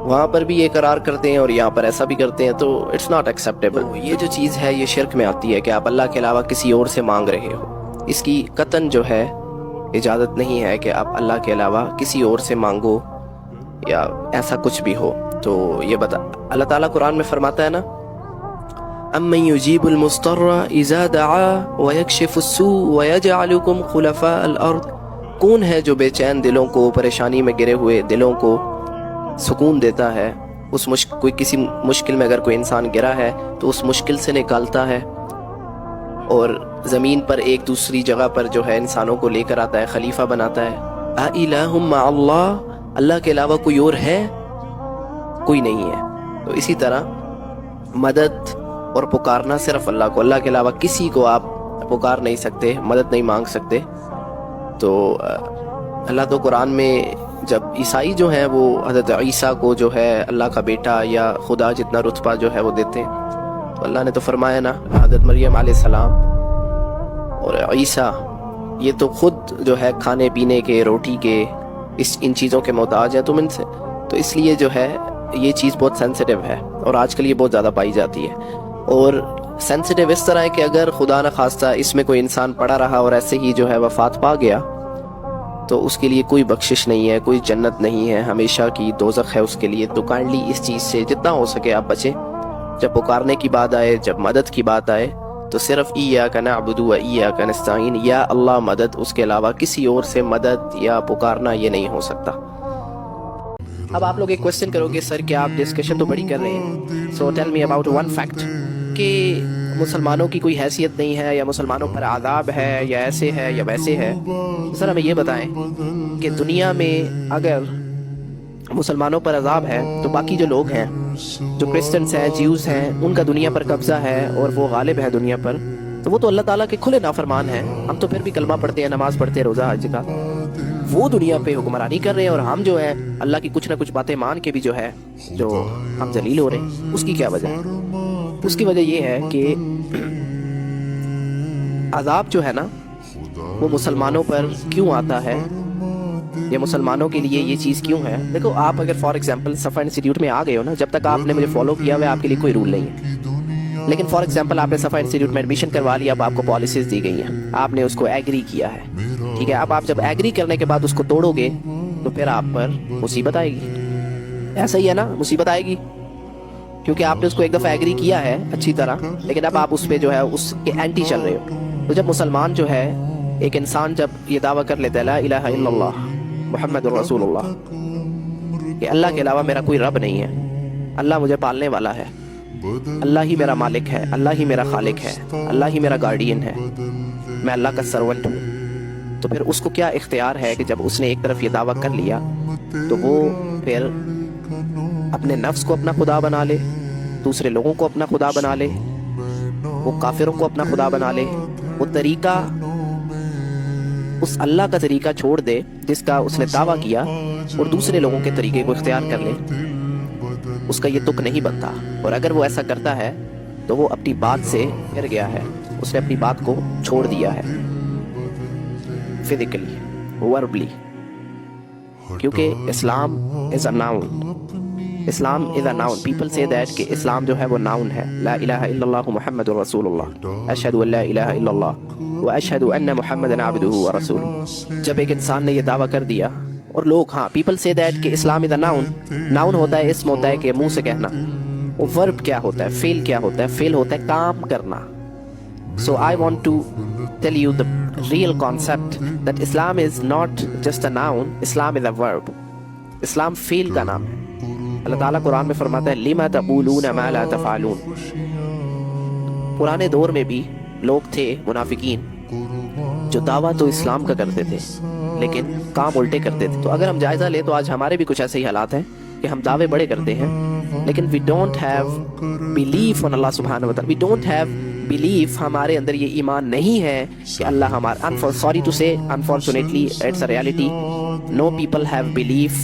وہاں پر بھی یہ اقرار کرتے ہیں اور یہاں پر ایسا بھی کرتے ہیں, تو اٹس ناٹ ایکسیپٹیبل. یہ جو چیز ہے یہ شرک میں آتی ہے کہ آپ اللہ کے علاوہ کسی اور سے مانگ رہے ہو. اس کی قطعاً جو ہے اجازت نہیں ہے کہ آپ اللہ کے علاوہ کسی اور سے مانگو یا ایسا کچھ بھی ہو. تو یہ اللہ تعالیٰ قرآن میں فرماتا ہے نا, امن یجیب المضطر اذا دعا ویکشف السوء ویجعلکم خلفاء الارض, کون ہے جو بے چین دلوں کو, پریشانی میں گرے ہوئے دلوں کو سکون دیتا ہے, کوئی کسی مشکل میں اگر کوئی انسان گرا ہے تو اس مشکل سے نکالتا ہے، اور زمین پر ایک دوسری جگہ پر جو ہے انسانوں کو لے کر آتا ہے، خلیفہ بناتا ہے۔ اَإِلَٰهٌ مَّعَ اللَّهِ، اللہ کے علاوہ کوئی اور ہے؟ کوئی نہیں ہے۔ تو اسی طرح مدد اور پکارنا صرف اللہ کو، اللہ کے علاوہ کسی کو آپ پکار نہیں سکتے، مدد نہیں مانگ سکتے۔ تو اللہ تو قرآن میں جب عیسائی جو ہیں وہ حضرت عیسیٰ کو جو ہے اللہ کا بیٹا یا خدا جتنا رتبہ جو ہے وہ دیتے ہیں، تو اللہ نے تو فرمایا نا، حضرت مریم علیہ السلام اور عیسیٰ یہ تو خود جو ہے کھانے پینے کے، روٹی کے، ان چیزوں کے محتاج ہیں تم ان سے۔ تو اس لیے جو ہے یہ چیز بہت سینسٹیو ہے، اور آج کل یہ بہت زیادہ پائی جاتی ہے۔ اور سینسٹیو اس طرح ہے کہ اگر خدا نہ خواستہ اس میں کوئی انسان پڑا رہا اور ایسے ہی جو ہے وفات پا گیا، تو اس کے لیے کوئی بخشش نہیں ہے، کوئی جنت نہیں ہے، ہمیشہ کی دوزخ ہے اس کے لیے۔ تو کائنڈلی اس چیز سے جتنا ہو سکے آپ بچیں۔ جب پکارنے کی بات آئے، جب مدد کی بات آئے، تو صرف ایاک نعبد و ایاک نستعین، یا اللہ مدد، اس کے علاوہ کسی اور سے مدد یا پکارنا یہ نہیں ہو سکتا۔ اب آپ لوگ ایک کوسچن کرو گے، سر کیا آپ ڈسکشن تو بڑی کر رہے ہیں، so tell me about one fact, کہ مسلمانوں کی کوئی حیثیت نہیں ہے، یا مسلمانوں پر عذاب ہے، یا ایسے ہے یا ویسے ہے۔ سر ہمیں یہ بتائیں کہ دنیا میں اگر مسلمانوں پر عذاب ہے تو باقی جو لوگ ہیں، جو کرسچنس ہیں، جیوز ہیں، ان کا دنیا پر قبضہ ہے اور وہ غالب ہے دنیا پر، تو وہ تو اللہ تعالیٰ کے کھلے نافرمان ہیں۔ ہم تو پھر بھی کلمہ پڑھتے ہیں، نماز پڑھتے ہیں، روزہ حج کا، وہ دنیا پہ حکمرانی کر رہے ہیں، اور ہم جو ہے اللہ کی کچھ نہ کچھ باتیں مان کے بھی جو ہے جو ہم ذلیل ہو رہے ہیں۔ اس کی کیا وجہ ہے؟ اس کی وجہ یہ ہے کہ عذاب جو ہے نا وہ مسلمانوں پر کیوں آتا ہے، یہ مسلمانوں کے لیے یہ چیز کیوں ہے؟ دیکھو، آپ اگر فار ایگزامپل صفا انسٹیٹیوٹ میں آ گئے ہو نا، جب تک آپ نے مجھے فالو کیا ہوا ہے آپ کے لیے کوئی رول نہیں ہے، لیکن فار ایگزامپل آپ نے صفا انسٹیٹیوٹ میں ایڈمیشن کروا لیا، اب آپ کو پالیسیز دی گئی ہیں، آپ نے اس کو ایگری کیا ہے، ٹھیک ہے؟ اب آپ جب ایگری کرنے کے بعد اس کو توڑو گے تو پھر آپ پر مصیبت آئے گی، ایسا ہی ہے نا؟ مصیبت آئے گی، کیونکہ آپ نے اس کو ایک دفعہ ایگری کیا ہے اچھی طرح، لیکن اب آپ اس پہ جو ہے اس کے اینٹی چل رہے ہو۔ تو جب مسلمان جو ہے، ایک انسان جب یہ دعویٰ کر لیتا ہے لا الہ الا اللہ محمد رسول اللہ، کہ اللہ کے علاوہ میرا کوئی رب نہیں ہے، اللہ مجھے پالنے والا ہے، اللہ ہی میرا مالک ہے، اللہ ہی میرا خالق ہے، اللہ ہی میرا گارڈین ہے، میں اللہ کا سرونٹ ہوں، تو پھر اس کو کیا اختیار ہے کہ جب اس نے ایک طرف یہ دعویٰ کر لیا تو وہ پھر اپنے نفس کو اپنا خدا بنا لے، دوسرے لوگوں کو اپنا خدا بنا لے، وہ کافروں کو اپنا خدا بنا لے، وہ طریقہ، اس اللہ کا طریقہ چھوڑ دے جس کا اس نے دعویٰ کیا، اور دوسرے لوگوں کے طریقے کو اختیار کر لے، اس کا یہ تک نہیں بنتا۔ اور اگر وہ ایسا کرتا ہے تو وہ اپنی بات سے پھر گیا ہے، اس نے اپنی بات کو چھوڑ دیا ہے، فزیکلی، وربلی، کیونکہ Islam is a noun, Islam is a noun, people say that کہ اسلام جو ہے وہ ناؤن ہے، لا الہ الا اللہ محمد رسول اللہ، اشہد ان لا الہ الا اللہ واشہد ان محمد عبدہ ورسولہ۔ جب ایک انسان نے یہ دعویٰ کر دیا، اور لوگ، ہاں، پیپل سے دیٹ کہ اسلام از اے ناؤن، ناؤن ہوتا ہے، اسم ہوتا ہے کہ منہ سے کہنا، وہ ورب کیا ہوتا ہے، فعل کیا ہوتا ہے؟ فعل ہوتا ہے کام کرنا۔ So I want to tell you the real concept that Islam is not just a noun, Islam is a verb. اسلام فعل کا نام ہے۔ اللہ تعالیٰ قرآن میں فرماتا ہے لِمَ تَقُولُونَ مَا لَا تَفْعَلُونَ۔ پرانے دور میں بھی لوگ تھے، منافقین، جو دعویٰ تو اسلام کا کرتے تھے لیکن کام الٹے کرتے تھے۔ تو اگر ہم جائزہ لیں تو آج ہمارے بھی کچھ ایسے ہی حالات ہیں کہ ہم دعوے بڑے کرتے ہیں لیکن we don't have belief on اللہ سبحانہ وتعالی، we don't have belief، ہمارے اندر یہ ایمان نہیں ہے کہ اللہ ہمارا، sorry to say unfortunately it's a reality، no people have belief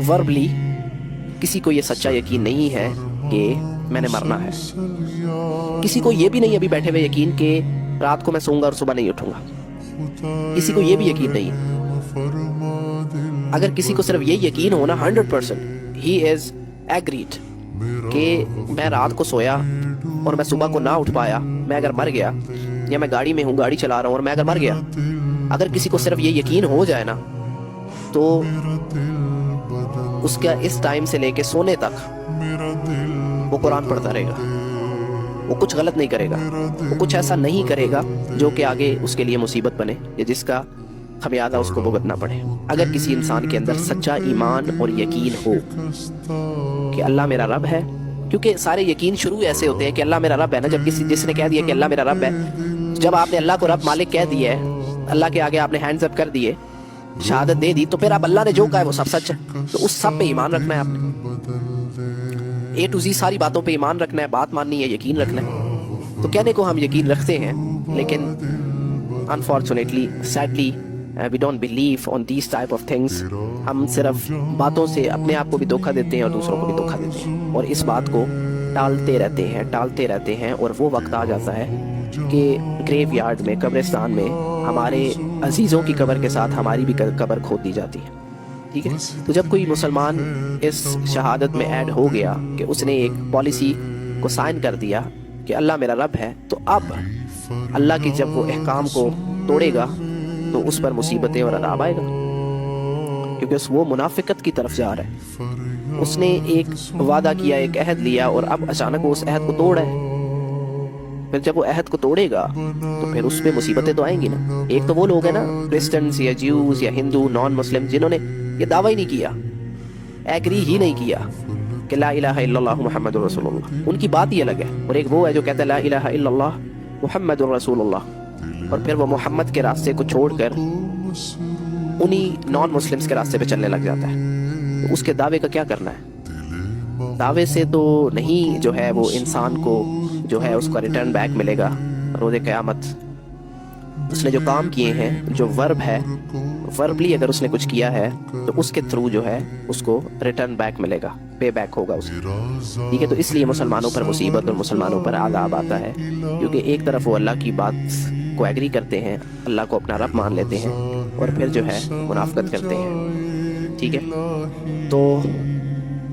verbally، کسی کو یہ سچا یقین نہیں ہے کہ میں نے مرنا ہے، کسی کو یہ بھی نہیں ابھی بیٹھے ہوئے یقین کہ رات کو میں سوؤں گا اور صبح نہیں اٹھوں گا، کسی کو یہ بھی یقین نہیں۔ اگر کسی کو صرف یہ یقین ہونا 100% he is agreed کہ میں رات کو سویا اور میں صبح کو نہ اٹھ پایا، میں اگر مر گیا، یا میں گاڑی میں ہوں، گاڑی چلا رہا ہوں اور میں اگر مر گیا، اگر کسی کو صرف یہ یقین ہو جائے نا، تو اس کا اس ٹائم سے لے کے سونے تک وہ قرآن پڑھتا رہے گا، وہ کچھ غلط نہیں کرے گا، وہ کچھ ایسا نہیں کرے گا جو کہ آگے اس کے لیے مصیبت بنے، یا جس کا خمیازہ اس کو بھگتنا پڑے. اگر کسی انسان کے اندر سچا ایمان اور یقین ہو کہ اللہ میرا رب ہے، کیونکہ سارے یقین شروع ایسے ہوتے ہیں کہ اللہ میرا رب ہے نا. جب جس نے کہہ دیا کہ اللہ میرا رب ہے، جب آپ نے اللہ کو رب مالک کہہ دیا ہے، اللہ کے آگے آپ نے ہینڈز اپ کر دیے، شہادت دے دی، تو پھر اب اللہ نے جو کہا ہے وہ سب سچ ہے. تو اس سب پہ ایمان رکھنا ہے آپ نے. A to Z ساری باتوں پہ ایمان رکھنا ہے، بات ماننی ہے، یقین رکھنا ہے. تو کہنے کو ہم یقین رکھتے ہیں، لیکن unfortunately, sadly, we don't believe on these type of things. ہم صرف باتوں سے اپنے آپ کو بھی دھوکہ دیتے ہیں اور دوسروں کو بھی دھوکہ دیتے ہیں، اور اس بات کو ٹالتے رہتے ہیں اور وہ وقت آ جاتا ہے کہ گریو یارڈ میں، قبرستان میں ہمارے عزیزوں کی قبر کے ساتھ ہماری بھی قبر کھود دی جاتی ہے. ٹھیک ہے. تو جب کوئی مسلمان اس شہادت میں ایڈ ہو گیا کہ اس نے ایک پالیسی کو سائن کر دیا کہ اللہ میرا رب ہے، تو اب اللہ کی جب وہ احکام کو توڑے گا تو اس پر مصیبتیں اور عذاب آئے گا، کیونکہ وہ منافقت کی طرف جا رہا ہے. اس نے ایک وعدہ کیا، ایک عہد لیا، اور اب اچانک وہ اس عہد کو توڑ ہے. پھر جب وہ عہد کو توڑے گا تو پھر اس پہ مصیبتیں تو آئیں گی نا. ایک تو وہ لوگ ہیں نا، کرسچنز یا جیوز یا ہندو نان مسلم، جنہوں نے یہ دعویٰ ہی نہیں کیا، ایگری ہی نہیں کیا کہ لا الہ الا اللہ محمد رسول اللہ. ان کی بات ہی الگ ہے. اور ایک وہ ہے جو کہتا ہے لا الہ الا اللہ محمد رسول اللہ، اور پھر وہ محمد کے راستے کو چھوڑ کر انہی نان مسلمز کے راستے پہ چلنے لگ جاتا ہے. تو اس کے دعوے کا کیا کرنا ہے؟ دعوے سے تو نہیں جو ہے وہ انسان کو جو ہے اس کا ریٹرن بیک ملے گا روز قیامت. اس نے جو کام کیے ہیں، جو ورب ہے، وربلی اگر اس نے کچھ کیا ہے تو اس کے تھرو جو ہے اس کو ریٹرن بیک ملے گا، پے بیک ہوگا اس کو. ٹھیک ہے. تو اس لیے مسلمانوں پر مصیبت اور مسلمانوں پر عذاب آتا ہے، کیونکہ ایک طرف وہ اللہ کی بات کو ایگری کرتے ہیں، اللہ کو اپنا رب مان لیتے ہیں، اور پھر جو ہے منافقت کرتے ہیں. ٹھیک ہے. تو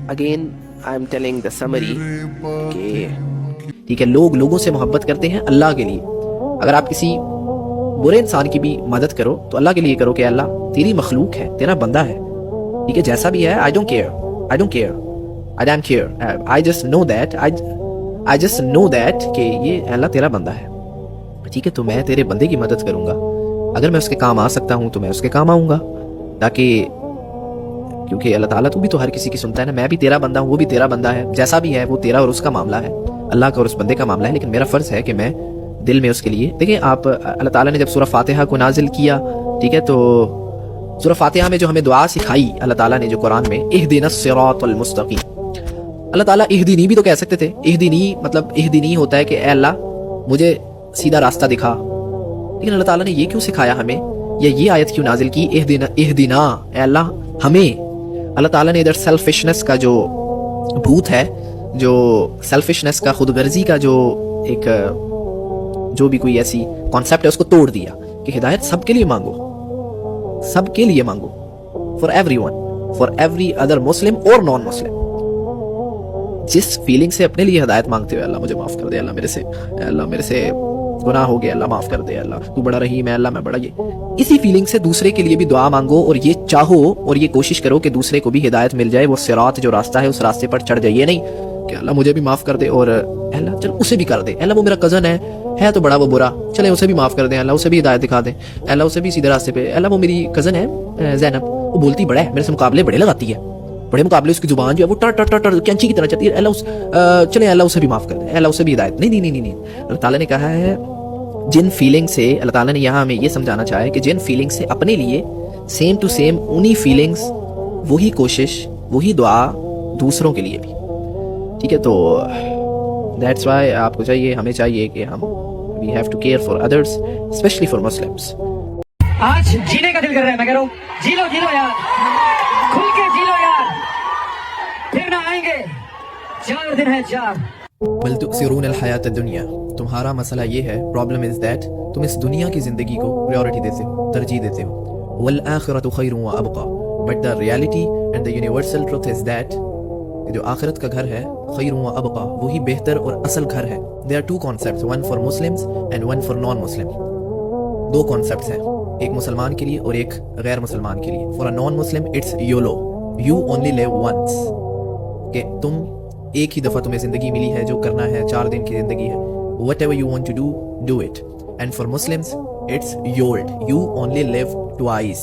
again I am telling the summary کہ ٹھیک ہے، لوگوں سے محبت کرتے ہیں اللہ کے لیے. اگر آپ کسی برے انسان کی بھی مدد کرو تو اللہ کے لیے کرو کہ اللہ تیری مخلوق ہے، تیرا بندہ ہے. ٹھیک ہے. جیسا بھی ہے، I don't care. I just know that کہ یہ اللہ تیرا بندہ ہے. ٹھیک ہے. تو میں تیرے بندے کی مدد کروں گا. اگر میں اس کے کام آ سکتا ہوں تو میں اس کے کام آؤں گا، تاکہ کیونکہ اللہ تعالیٰ تو بھی تو ہر کسی کی سنتا ہے نا. میں بھی تیرا بندہ ہوں، وہ بھی تیرا بندہ ہے. جیسا بھی ہے وہ تیرا اور اس کا معاملہ ہے، اللہ کا اور اس بندے کا معاملہ ہے. لیکن میرا فرض ہے کہ میں دل میں اس کے لیے دیکھیں. آپ اللہ تعالیٰ نے جب سورہ فاتحہ کو نازل کیا، ٹھیک ہے، تو سورہ فاتحہ میں جو ہمیں دعا سکھائی اللہ تعالیٰ نے جو قرآن میں، اہدنا الصراط المستقیم. اللہ تعالیٰ اہدنی بھی تو کہہ سکتے تھے. اہدنی مطلب اہدنی ہوتا ہے کہ اے اللہ مجھے سیدھا راستہ دکھا. لیکن اللہ تعالیٰ نے یہ کیوں سکھایا ہمیں، یا یہ آیت کیوں نازل کی، اہدنا اے اللہ ہمیں. اللہ تعالیٰ نے ادھر سیلفشنس کا جو بھوت ہے، جو سیلفشنس کا، خود غرضی کا جو ایک جو بھی کوئی ایسی کانسیپٹ ہے، اس کو توڑ دیا کہ ہدایت سب کے لیے مانگو، سب کے لیے مانگو، for everyone, for every other Muslim اور نان مسلم. جس فیلنگ سے اپنے لیے ہدایت مانگتے ہوئے، اللہ مجھے معاف کر دے، اللہ میرے سے گناہ ہو گیا، اللہ معاف کر دے، اللہ تو بڑا رحیم ہے، اللہ میں بڑا، یہ اسی فیلنگ سے دوسرے کے لیے بھی دعا مانگو، اور یہ چاہو اور یہ کوشش کرو کہ دوسرے کو بھی ہدایت مل جائے، وہ صراط جو راستہ ہے اس راستے پر چڑھ جائے. یہ نہیں کہ اللہ مجھے بھی معاف کر دے اور اللہ چل اسے بھی کر دے، اللہ وہ میرا کزن ہے تو بڑا وہ برا، چلے اسے بھی معاف کر دیں، اللہ اسے بھی ہدایت دکھا دیں، اللہ اسے بھی سیدھے راستے پہ، اللہ وہ میری کزن ہے زینب، وہ بولتی بڑا ہے، میرے سے مقابلے بڑے لگاتی ہے، بڑے مقابلے، اس کی زبان جو ہے وہ ٹر ٹر ٹر ٹر کینچی کی طرح چلتی ہے، اللہ چلے اللہ اسے بھی معاف کر دیں، اللہ اسے بھی ہدایت. نہیں. اللہ تعالیٰ نے کہا ہے جن فیلنگ سے، اللہ تعالیٰ نے یہاں ہمیں یہ سمجھانا چاہا ہے کہ جن فیلنگ سے اپنے لیے سیم ٹو سیم انہی فیلنگز، وہی کوشش، وہی دعا دوسروں کے لیے بھی. ٹھیک ہے. تو دیٹس وائی آپ کو چاہیے، ہمیں چاہیے کہ ہم we have to care for others, especially for Muslims. آج جینے کا دل کر رہا ہے، میں کہہ رہا ہوں جی لو یار، کھل کے جی لو یار، پھر نہ آئیں گے، 4 دن ہے 4. بل تؤثرون الحیات الدنیا. تمہارا مسئلہ یہ ہے، پرابلم از دیٹ تم اس دنیا کی زندگی کو پریورٹی دیتے ہو، ترجیح دیتے ہو. والآخرۃ خیر وابقی. But the reality and the universal truth is that جو آخرت کا گھر ہے، خیر و ابقا، وہی بہتر اور اصل گھر ہے. There are 2 concepts, one for Muslims and one for non-Muslim. 2 concepts ہیں، ایک مسلمان کے لیے اور ایک غیر مسلمان کے لیے. For a non-Muslim it's YOLO, you only live once. کہ تم ایک ہی دفعہ تمہیں زندگی ملی ہے، جو کرنا ہے 4 دن کی زندگی ہے. Whatever you want to do it. And for Muslims it's yold. You only live twice.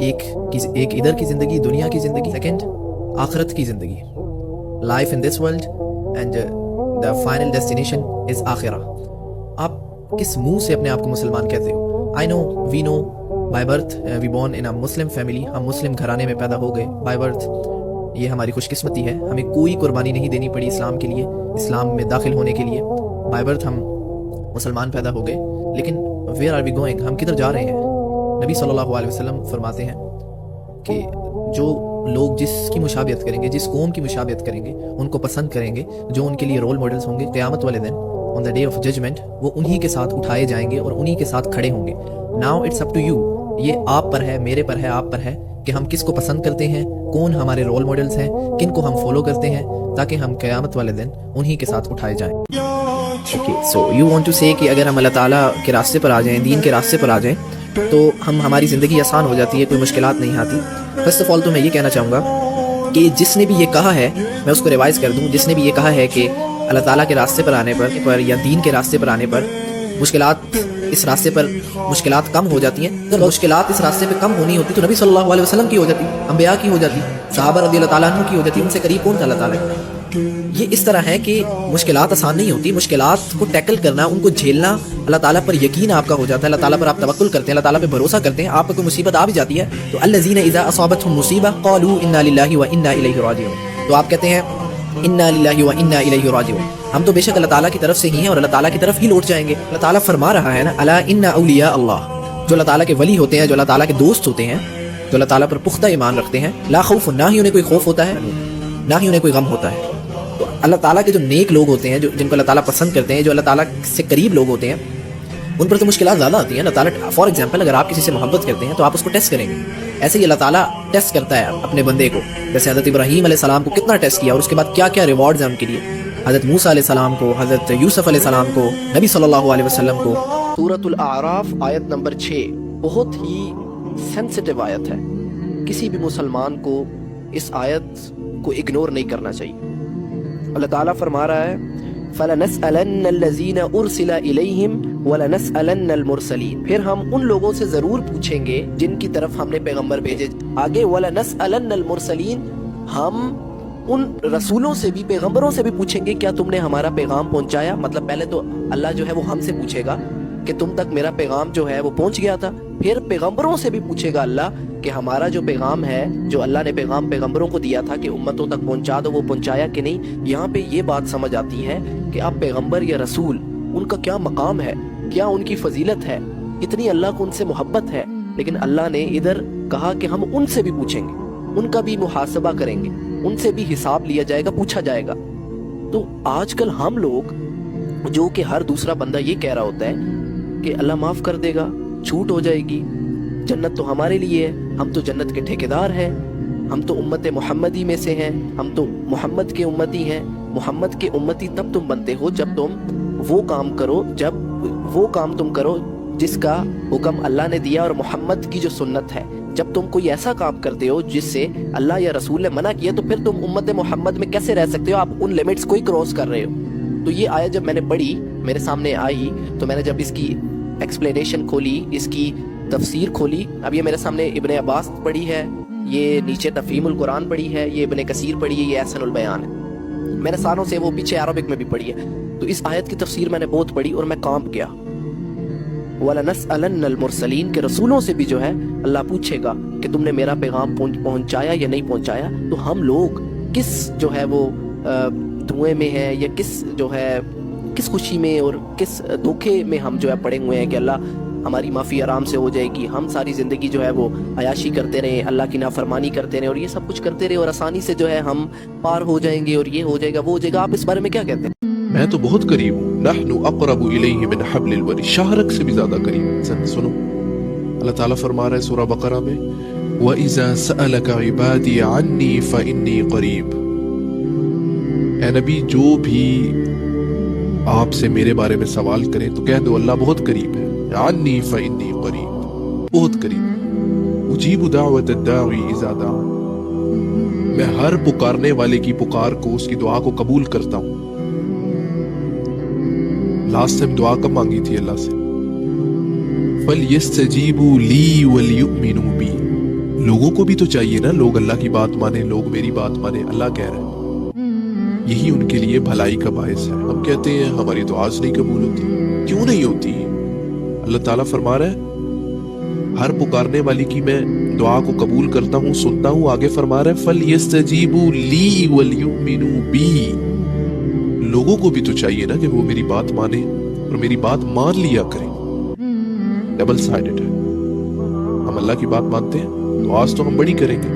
ایک ادھر کی زندگی, دنیا کی زندگی, سیکنڈ آخرت کی زندگی. Life in this world and the final destination is آخرہ. آپ کس منہ سے اپنے آپ کو مسلمان کہتے ہو؟ I know, we know, by birth we born in a Muslim family. ہم مسلم گھرانے میں پیدا ہو گئے by birth. یہ ہماری خوش قسمتی ہے, ہمیں کوئی قربانی نہیں دینی پڑی اسلام کے لیے, اسلام میں داخل ہونے کے لیے. by birth ہم مسلمان پیدا ہو گئے. لیکن where are we going? ہم کدھر جا رہے ہیں؟ نبی صلی اللہ علیہ وسلم فرماتے ہیں کہ جو لوگ جس کی مشابہت کریں گے, جس قوم کی مشابہت کریں گے, ان کو پسند کریں گے, جو ان کے لیے رول ماڈلز ہوں گے قیامت والے دن آن دا ڈے آف ججمنٹ, وہ انہی کے ساتھ اٹھائے جائیں گے اور انہی کے ساتھ کھڑے ہوں گے. Now it's up to you, یہ آپ پر ہے, میرے پر ہے, آپ پر ہے کہ ہم کس کو پسند کرتے ہیں, کون ہمارے رول ماڈلز ہیں, کن کو ہم فالو کرتے ہیں, تاکہ ہم قیامت والے دن انہی کے ساتھ اٹھائے جائیں. Okay, so you want to say کہ اگر ہم اللہ تعالیٰ کے راستے پر آ جائیں, دین کے راستے پر آ جائیں, تو ہماری زندگی آسان ہو جاتی ہے, کوئی مشکلات نہیں آتی. فرسٹ آف آل تو میں یہ کہنا چاہوں گا کہ جس نے بھی یہ کہا ہے, میں اس کو ریوائز کر دوں, جس نے بھی یہ کہا ہے کہ اللہ تعالیٰ کے راستے پر آنے پر یا دین کے راستے پر آنے پر مشکلات, اس راستے پر مشکلات کم ہو جاتی ہیں, تو مشکلات اس راستے پہ کم ہونی ہوتی تو نبی صلی اللہ علیہ وسلم کی ہو جاتی, انبیاء کی ہو جاتی, صحابہ رضی اللہ تعالیٰ عنہ کی ہو جاتی. ان سے قریب کون تھا اللہ تعالیٰ. یہ اس طرح ہے کہ مشکلات آسان نہیں ہوتی, مشکلات کو ٹیکل کرنا, ان کو جھیلنا, اللہ تعالیٰ پر یقین آپ کا ہو جاتا ہے, اللہ تعالیٰ پر آپ توکل کرتے ہیں, اللہ تعالیٰ پہ بھروسہ کرتے ہیں. آپ کو کوئی مصیبت آ بھی جاتی ہے تو الذین اذا اصابتهم مصیبہ قالوا انا للہ وانا الیہ راجعون, تو آپ کہتے ہیں انا للہ وانا الیہ راجعون, ہم تو بے شک اللہ تعالیٰ کی طرف سے ہی ہیں اور اللہ تعالیٰ کی طرف ہی لوٹ جائیں گے. اللہ تعالیٰ فرما رہا ہے نا, الا ان اولیاء اللہ, جو اللہ تعالیٰ کے ولی ہوتے ہیں, جو اللہ تعالیٰ کے دوست ہوتے ہیں, جو اللہ تعالیٰ پر پختہ ایمان رکھتے ہیں, لا خوف, نہ ہی انہیں کوئی خوف ہوتا ہے, نہ ہی انہیں کوئی غم ہوتا ہے. تو اللہ تعالیٰ کے جو نیک لوگ ہوتے ہیں, جو جن کو اللہ تعالیٰ پسند کرتے ہیں, جو اللہ تعالیٰ سے قریب لوگ ہوتے ہیں, ان پر تو مشکلات زیادہ آتی ہیں. اللہ تعالیٰ فار ایگزامپل اگر آپ کسی سے محبت کرتے ہیں تو آپ اس کو ٹیسٹ کریں گے, ایسے ہی اللہ تعالیٰ ٹیسٹ کرتا ہے اپنے بندے کو. جیسے حضرت ابراہیم علیہ السلام کو کتنا ٹیسٹ کیا اور اس کے بعد کیا کیا ریوارڈز ہیں ان کے لیے, حضرت موسیٰ علیہ السلام کو, حضرت یوسف علیہ السلام کو, نبی صلی اللہ علیہ وسلم کو. سورۃ الاعراف آیت نمبر 6 بہت ہی سینسٹیو آیت ہے. کسی بھی مسلمان کو اس آیت کو اگنور نہیں کرنا چاہیے. اللہ تعالیٰ فرما رہا ہے فَلَنَسْأَلَنَّ الَّذِينَ أُرْسِلَ إِلَيْهِمْ وَلَنَسْأَلَنَّ الْمُرْسَلِينَ, پھر ہم ان لوگوں سے ضرور پوچھیں گے جن کی طرف ہم نے پیغمبر بھیجے. آگے وَلَنَسْأَلَنَّ الْمُرْسَلِينَ, ہم ان رسولوں سے بھی, پیغمبروں سے بھی پوچھیں گے کیا تم نے ہمارا پیغام پہنچایا. مطلب پہلے تو اللہ جو ہے وہ ہم سے پوچھے گا کہ تم تک میرا پیغام جو ہے وہ پہنچ گیا تھا, پھر پیغمبروں سے بھی پوچھے گا اللہ کہ ہمارا جو پیغام ہے, جو اللہ نے پیغام پیغمبروں کو دیا تھا کہ امتوں تک پہنچا دو, وہ پہنچایا کہ نہیں. یہاں پہ یہ بات سمجھ آتی ہے کہ آپ پیغمبر یا رسول, ان کا کیا مقام ہے, کیا ان کی فضیلت ہے, کتنی اللہ کو ان سے محبت ہے. لیکن اللہ نے ادھر کہا کہ ہم ان سے بھی پوچھیں گے, ان کا بھی محاسبہ کریں گے, ان سے بھی حساب لیا جائے گا, پوچھا جائے گا. تو آج کل ہم لوگ جو کہ ہر دوسرا بندہ یہ کہہ رہا ہوتا ہے کہ اللہ معاف کر دے گا, چھوٹ ہو جائے گی, جنت تو ہمارے لیے ہے, ہم تو جنت کے ٹھیکیدار ہیں, ہم تو امت محمدی میں سے ہیں, ہم تو محمد کے امتی ہیں. محمد کے امتی تب تم بنتے ہو جب تم وہ کام کرو, جب وہ کام تم کرو جس کا حکم اللہ نے دیا اور محمد کی جو سنت ہے. جب تم کوئی ایسا کام کرتے ہو جس سے اللہ یا رسول نے منع کیا, تو پھر تم امت محمد میں کیسے رہ سکتے ہو؟ آپ ان لیمٹس کو ہی کراس کر رہے ہو. تو یہ آیت جب میں نے پڑھی, میرے سامنے آئی, تو میں نے جب اس کی ایکسپلینیشن کھولی, اس کی تفسیر کھولی, اب یہ میرے سامنے ابن عباس پڑھی ہے, یہ نیچے تفہیم القرآن پڑھی ہے, یہ ابن کثیر پڑھی ہے, یہ احسن البیان ہے. میں نے سالوں سے وہ پیچھے عربک میں بھی پڑھی ہے. تو اس آیت کی تفسیر میں نے بہت پڑھی اور میں کانپ گیا. وَلَنَسْأَلَنَّ الْمُرْسَلِينَ, کہ رسولوں سے بھی جو ہے اللہ پوچھے گا کہ تم نے میرا پیغام پہنچایا یا نہیں پہنچایا. تو ہم لوگ کس جو ہے وہ دھوئیں میں ہیں, یا کس جو ہے کس خوشی میں اور کس دھوکے میں ہم جو ہے پڑے ہوئے ہیں کہ اللہ ہماری معافی آرام سے ہو جائے گی, ہم ساری زندگی جو ہے وہ عیاشی کرتے رہیں, اللہ کی نافرمانی کرتے رہیں اور یہ سب کچھ کرتے رہے اور آسانی سے جو ہے ہم پار ہو جائیں گے اور یہ ہو جائے گا, وہ ہو جائے گا. آپ اس بارے میں کیا کہتے ہیں؟ میں تو بہت قریب ہوں. نحن اقرب الیہ من حبل الورید, شاہرگ سے بھی زیادہ قریب. سنو, اللہ تعالیٰ فرما رہا ہے سورہ بقرہ میں وَإِذَا سَأَلَكَ عِبَادِي عَنِّي فَإِنِّي قَرِيب. اے نبی, جو بھی آپ سے میرے بارے میں سوال کریں تو کہہ دو اللہ بہت قریب ہے. عَنِّي فَإِنِّي قَرِيب, بہت قریب. اجیب دعوت الداعی اذا دعان, میں ہر پکارنے والے کی پکار کو, اس کی دعا کو قبول کرتا ہوں. لاسٹ ٹائم دعا کب مانگی تھی اللہ سے؟ فَلْيَسْتَجِيبُوا لِي وَلْيُؤْمِنُوا بِي. لوگوں کو بھی تو چاہیے نا لوگ اللہ کی بات مانیں, لوگ میری بات مانیں. اللہ کہہ رہا ہے یہی ان کے لیے بھلائی کا باعث ہے. ہم کہتے ہیں ہماری دعاز نہیں قبول ہوتی. کیوں نہیں ہوتی؟ اللہ تعالیٰ فرما رہا ہے ہر پکارنے والی کی میں دعا کو قبول کرتا ہوں, سنتا ہوں. آگے فرما رہا ہے فَلْيَسْتَجِيبُوا لِي وَلْيُؤْمِنُوا بِي. لوگوں کو بھی تو چاہیے نا کہ وہ میری بات مانیں اور میری بات مان لیا کریں. ڈبل سائیڈڈ ہے. ہم اللہ کی بات مانتے ہیں تو آج تو ہم بڑی کریں گے.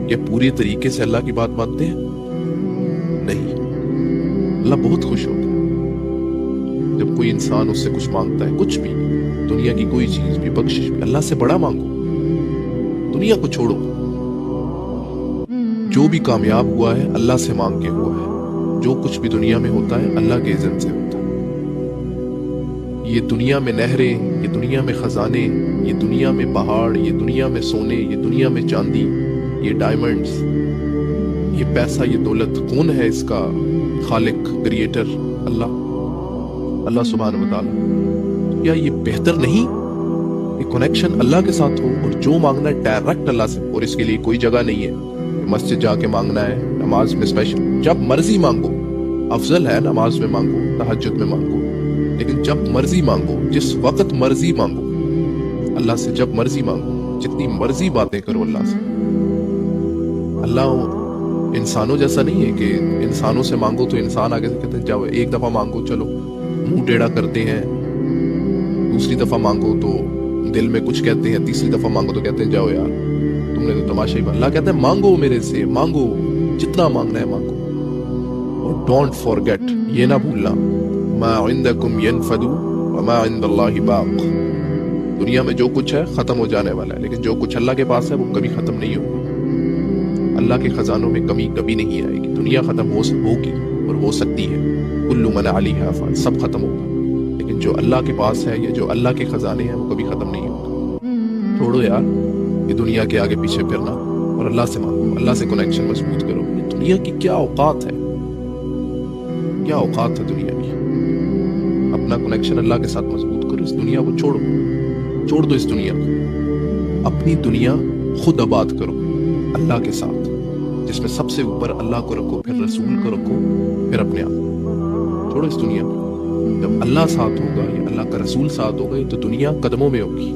کیا پورے طریقے سے اللہ کی بات مانتے ہیں؟ نہیں. اللہ بہت خوش ہوتا ہے جب کوئی انسان اس سے کچھ مانگتا ہے, کچھ بھی, دنیا کی کوئی چیز بھی, بخشش بھی. اللہ سے بڑا مانگو, دنیا کو چھوڑو. جو بھی کامیاب ہوا ہے اللہ سے مانگ کے ہوا ہے. جو کچھ بھی دنیا میں ہوتا ہے اللہ کے اذن سے ہوتا ہے. یہ دنیا میں نہریں, یہ دنیا میں خزانے, یہ دنیا میں پہاڑ, یہ دنیا میں سونے, یہ دنیا میں چاندی, یہ ڈائمنڈز, یہ پیسہ, یہ دولت, کون ہے اس کا خالق, کریٹر؟ اللہ, اللہ سبحانہ و تعالیٰ. کیا یہ بہتر نہیں کہ کنیکشن اللہ کے ساتھ ہو اور جو مانگنا ہے ڈائریکٹ اللہ سے, اور اس کے لیے کوئی جگہ نہیں ہے مسجد جا کے مانگنا ہے, نماز میں اسپیشل. جب مرضی مانگو, افضل ہے نماز میں مانگو, تہجد میں مانگو, لیکن جب مرضی مانگو, جس وقت مرضی مانگو اللہ سے, جب مرضی مانگو, جتنی مرضی باتیں کرو اللہ سے. اللہ انسانوں جیسا نہیں ہے کہ انسانوں سے مانگو تو انسان آگے سے کہتے ہیں جاؤ ایک دفعہ مانگو چلو منہ ٹیڑھا کرتے ہیں, دوسری دفعہ مانگو تو دل میں کچھ کہتے ہیں, تیسری دفعہ مانگو تو کہتے ہیں جاؤ یار تم نے تو تماشا ہی. اللہ کہتے ہیں مانگو میرے سے, مانگو جتنا مانگنا ہے مانگو. اور ڈونٹ فارگیٹ, یہ نہ بھولنا, ما عندکم ینفد وما عند اللہ باق. دنیا میں جو کچھ ہے ختم ہو جانے والا ہے, لیکن جو کچھ اللہ کے پاس ہے وہ کبھی ختم نہیں ہوگا. اللہ کے خزانوں میں کمی کبھی نہیں آئے گی. دنیا ختم ہوگی اور ہو سکتی ہے, کل من علیہا فان, سب ختم ہوگا, لیکن جو اللہ کے پاس ہے یا جو اللہ کے خزانے ہیں وہ کبھی ختم نہیں ہوگا. چھوڑو یار یہ دنیا کے آگے پیچھے پھرنا اور اللہ سے مانگو, اللہ سے کنیکشن مضبوط کرو. یہ دنیا کی کیا اوقات ہے, کیا اوقات ہے دنیا کی. اپنا کنیکشن اللہ کے ساتھ مضبوط کرو, اس دنیا کو چھوڑو, چھوڑ دو اس دنیا کو. اپنی دنیا خود آباد کرو اللہ کے ساتھ, جس میں سب سے اوپر اللہ کو رکھو, پھر رسول کو رکھو, پھر اپنے آپ. چھوڑو اس دنیا کو. جب اللہ ساتھ ہوگا یا اللہ کا رسول ساتھ ہوگا تو دنیا قدموں میں ہوگی.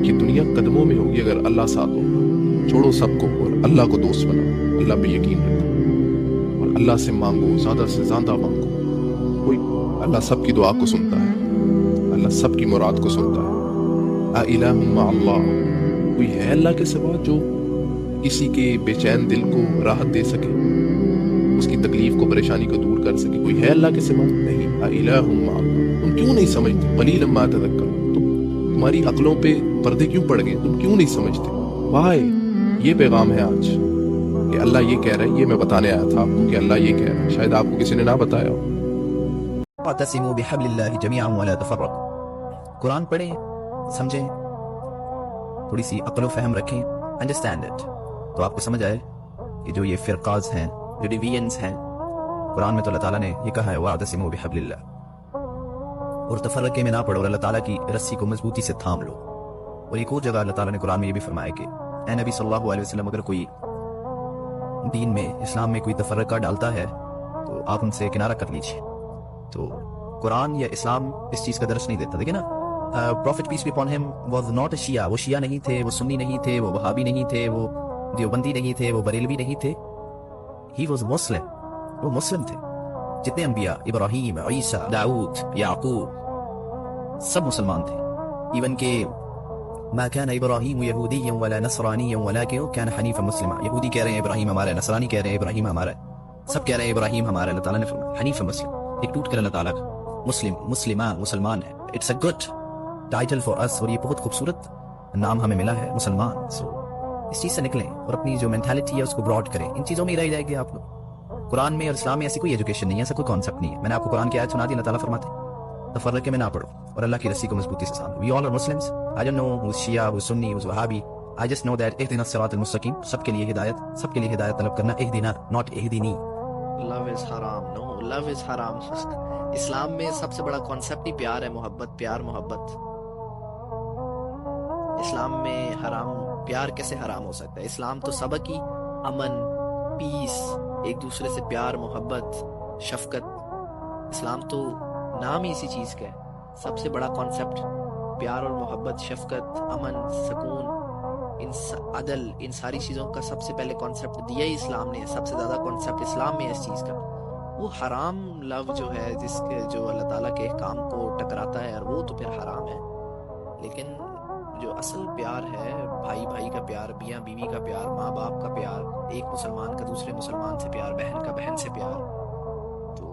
یہ دنیا قدموں میں ہوگی اگر اللہ ساتھ ہوگا. چھوڑو سب کو اور اللہ کو دوست بناؤ, اللہ پہ یقین رکھو اور اللہ سے مانگو, زیادہ سے زیادہ مانگو. کوئی اللہ سب کی دعا کو سنتا ہے, اللہ سب کی مراد کو سنتا ہے. اِلٰہٌ مع اللہ, کوئی ہے اللہ کے سوا جو کسی کے بے چین دل کو راحت دے سکے, اس کی تکلیف کو, پریشانی کو دور کر سکے؟ کوئی ہے اللہ کے سوا؟ نہیں. اِلٰہٌ مع اللہ. تم کیوں نہیں سمجھتے؟ قلیلاً ما تذکرون. تمہاری عقلوں پہ پردے کیوں پڑ گئے؟ تم کیوں نہیں سمجھتے؟ بھائی یہ پیغام ہے آج کہ اللہ یہ کہہ رہا ہے. یہ میں بتانے آیا تھا آپ کو کہ اللہ یہ کہہ رہا ہے, شاید آپ کو کسی نے نہ بتایا ہو. واعتصموا بحبل اللہ جميعا ولا تفرقوا. قرآن پڑھیں, سمجھیں, تھوڑی سی عقل و فہم رکھیں, انڈرسٹینڈ اٹ, تو آپ کو سمجھ آئے کہ جو یہ فرقاز ہیں, جو ڈیویژنز ہیں, قرآن میں تو اللہ تعالیٰ نے یہ کہا ہے واعتصموا بحبل اللہ, اور تفرقے میں نہ پڑھو اور اللہ تعالیٰ کی رسی کو مضبوطی سے تھام لو. اور ایک اور جگہ اللہ تعالیٰ نے قرآن میں یہ بھی فرمایا کہ اے نبی صلی اللہ علیہ وسلم, اگر کوئی دین میں, اسلام میں کوئی تفرقہ ڈالتا ہے تو آپ ان سے کنارہ کر لیجیے. تو قرآن یا اسلام اس چیز کا درس نہیں دیتا. دیکھیں نا, prophet peace be upon him was not a Shia. وہ شیعہ نہیں تھے, وہ سنی نہیں تھے, وہ وہابی نہیں تھے, وہ دیوبندی نہیں تھے, وہ بریلوی نہیں تھے. ہی واز مسلم, وہ مسلم تھے. جتنے انبیاء, ابراہیم, عیسیٰ, داؤد, یعقوب, سب مسلمان تھے. ایون کہ ما كان ابراہیم یہودیا ولا نصرانیا ولکن كان حنیفا مسلما. یہودی کہہ رہے ہیں ابراہیم ہمارا ہے, نصرانی کہہ رہے ہیں ابراہیم ہمارا ہے, سب کہہ رہے ہیں ابراہیم ہمارا ہے. اللہ تعالیٰ نے فرمایا حنیفا مسلم, ایک ٹوٹ کر اللہ تعالیٰ کا مسلم, مسلمان, مسلمان ہے. It's a good title for us, اور یہ بہت خوبصورت نام ہمیں ملا ہے مسلمان. سو اس چیز سے نکلیں اور اپنی جو مینٹالٹی ہے اس کو براڈ کریں. ان چیزوں میں ہی رہ جائے گی آپ لوگ. قرآن میں اور اسلام میں ایسی کوئی ایجوکیشن نہیں ہے, ایسا کوئی کانسیپٹ نہیں ہے. میں نے آپ کو قرآن کی آیت سنا دی, اللہ تعالیٰ فرماتے ہیں تفرقے میں نہ پڑھو اور اللہ کی رسی کو مضبوطی سے سامنے. We all are Muslims. I don't know who's Shia, who's Sunni, who's Wahhabi. I just know that اهدنا الصراط المستقیم, سب کے لیے ہدایت, سب کے لیے ہدایت طلب کرنا. اهدنا, not اهدنی. لو از حرام، نو لو از حرام. اسلام میں سب سے بڑا کانسیپٹ ہی پیار ہے، محبت، پیار محبت. اسلام میں حرام، پیار کیسے حرام ہو سکتا ہے؟ اسلام تو سبق ہی امن، پیس، ایک دوسرے سے پیار محبت شفقت. اسلام تو نام ہی اسی چیز کا ہے. سب سے بڑا کانسیپٹ پیار اور محبت، شفقت، امن، سکون، عدل، ان ساری چیزوں کا سب سے پہلے کانسیپٹ دیا ہی اسلام نے. سب سے زیادہ کانسیپٹ اسلام میں ہے اس چیز کا. وہ حرام لو جو ہے جس کے جو اللہ تعالیٰ کے احکام کو ٹکراتا ہے، اور وہ تو پھر حرام ہے. لیکن جو اصل پیار ہے، بھائی بھائی کا پیار، میاں بیوی کا پیار، ماں باپ کا پیار، ایک مسلمان کا دوسرے مسلمان سے پیار، بہن کا بہن سے پیار، تو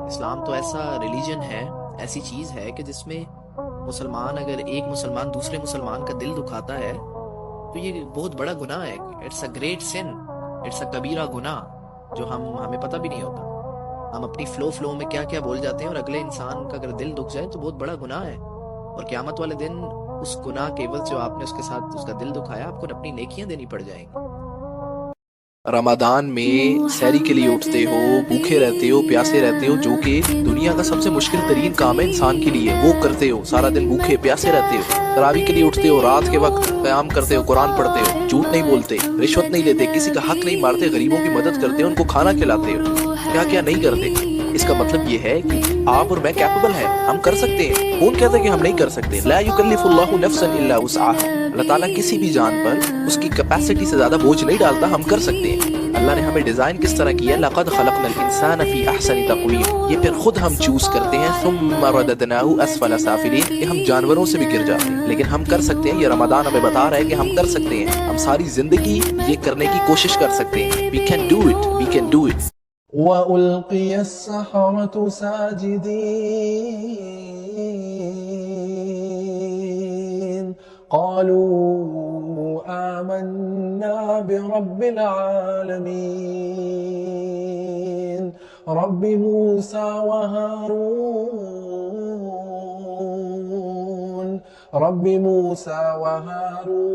اسلام تو ایسا ریلیجن ہے، ایسی چیز ہے کہ جس میں مسلمان، اگر ایک مسلمان دوسرے مسلمان کا دل دکھاتا ہے تو یہ بہت بڑا گناہ ہے. It's a great sin, it's a کبیرہ گناہ جو ہمیں پتہ بھی نہیں ہوتا. ہم اپنی فلو میں کیا کیا بول جاتے ہیں، اور اگلے انسان کا اگر دل دکھ جائے تو بہت بڑا گناہ ہے. اور قیامت والے دن اس گناہ کے عوض جو آپ نے اس کے ساتھ اس کا دل دکھایا، آپ کو اپنی نیکیاں دینی پڑ جائیں گی. رمضان میں سحری کے لیے اٹھتے ہو، بھوکے رہتے ہو، پیاسے رہتے ہو، جو کہ دنیا کا سب سے مشکل ترین کام ہے انسان کے لیے، وہ کرتے ہو. سارا دن بھوکے پیاسے رہتے ہو، تراویح کے لیے اٹھتے ہو، رات کے وقت قیام کرتے ہو، قرآن پڑھتے ہو، جھوٹ نہیں بولتے، رشوت نہیں لیتے، کسی کا حق نہیں مارتے، غریبوں کی مدد کرتے ہو، ان کو کھانا کھلاتے ہو، کیا کیا نہیں کرتے. اس کا مطلب یہ ہے کہ آپ اور میں کیپیبل ہیں، ہم کر سکتے ہیں. کون کہتا ہے کہ ہم نہیں کر سکتے؟ لا یکلف اللہ نفسا الا وسعها. اللہ تعالیٰ کسی بھی جان پر اس کی کیپیسٹی سے زیادہ بوجھ نہیں ڈالتا، ہم کر سکتے ہیں. اللہ نے ہمیں ڈیزائن کس طرح کیا ہے؟ لقد خلقنا الانسان فی احسن تقویم. یہ پھر خود ہم چوز کرتے ہیں، ثم رددناه اسفل سافلین، کہ ہم جانوروں سے بھی گر جاتے ہیں، لیکن ہم کر سکتے ہیں. یہ رمضان ہمیں بتا رہا ہے کہ ہم کر سکتے ہیں، ہم ساری زندگی یہ کرنے کی کوشش کر سکتے ہیں. we can do it, we can do it. وَأُلْقِيَ السَّحَرَةُ سَاجِدِينَ قَالُوا آمَنَّا بِرَبِّ الْعَالَمِينَ رَبِّ مُوسَى وَهَارُونَ رَبِّ مُوسَى وَهَارُونَ.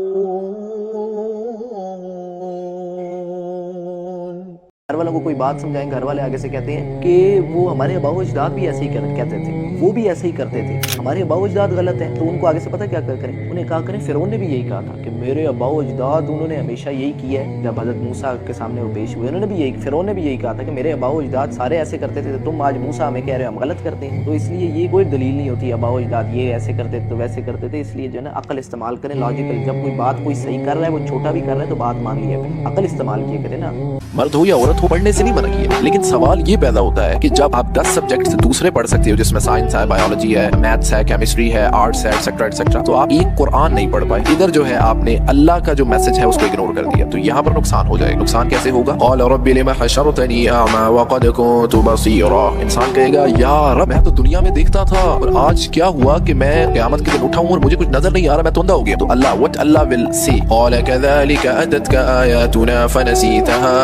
گھر والوں کو کوئی بات سمجھائیں، گھر والے آگے سے کہتے ہیں کہ وہ ہمارے آباء و اجداد بھی ایسے ہی کہتے تھے، وہ بھی ایسے ہی کرتے تھے، ہمارے آباء و اجداد غلط ہیں. تو ان کو آگے سے پتہ کیا کریں؟ انہیں کہا کریں فرعون نے بھی یہی کہا تھا کہ میرے آباء و اجداد انہوں نے ہمیشہ یہی کیا ہے. جب حضرت موسیٰ کے سامنے وہ پیش ہوئے، انہوں نے بھی یہی، فرعون نے بھی یہی کہا تھا کہ میرے آباء و اجداد سارے ایسے کرتے تھے، تم آج موسیٰ ہمیں کہہ رہے ہو ہم غلط کرتے ہیں. تو اس لیے یہ کوئی دلیل نہیں ہوتی آباء و اجداد یہ ایسے کرتے تھے تو ویسے کرتے تھے. اس لیے جو ہے نا عقل استعمال کریں، لاجیکل. جب کوئی بات کوئی صحیح کر رہا ہے، وہ چھوٹا بھی کر رہا ہے تو بات مان لیے، عقل استعمال کیے کریں نا. مرد ہو یا عورت ہو، پڑھنے سے نہیں منع کیا، لیکن سوال یہ پیدا ہوتا ہے کہ جب آپ 10 سبجیکٹ سے دوسرے پڑھ سکتے ہو، جس میں سائنس ہے، بایولوجی ہے، میتھس ہے، کیمسٹری ہے، آرٹس ہے، ایٹسیکٹرا ایٹسیکٹرا، تو آپ ایک قرآن نہیں پڑھ پائے. ادھر جو ہے آپ نے اللہ کا جو میسج ہے اس کو اگنور کر دیا، تو یہاں پر نقصان ہو جائے گا. نقصان کیسے ہوگا؟ قال رب لم حشرتنی اعمی وقد كنت بصیرا. انسان کہے گا یا رب میں تو دنیا میں دیکھتا تھا، اور آج کیا ہوا کہ میں قیامت کے دن اٹھا ہوں اور مجھے کچھ نظر نہیں آ رہا، میں تو اندھا ہو گیا. تو اللہ what Allah will say قال كذلك اتتك آیاتنا فنسیتها.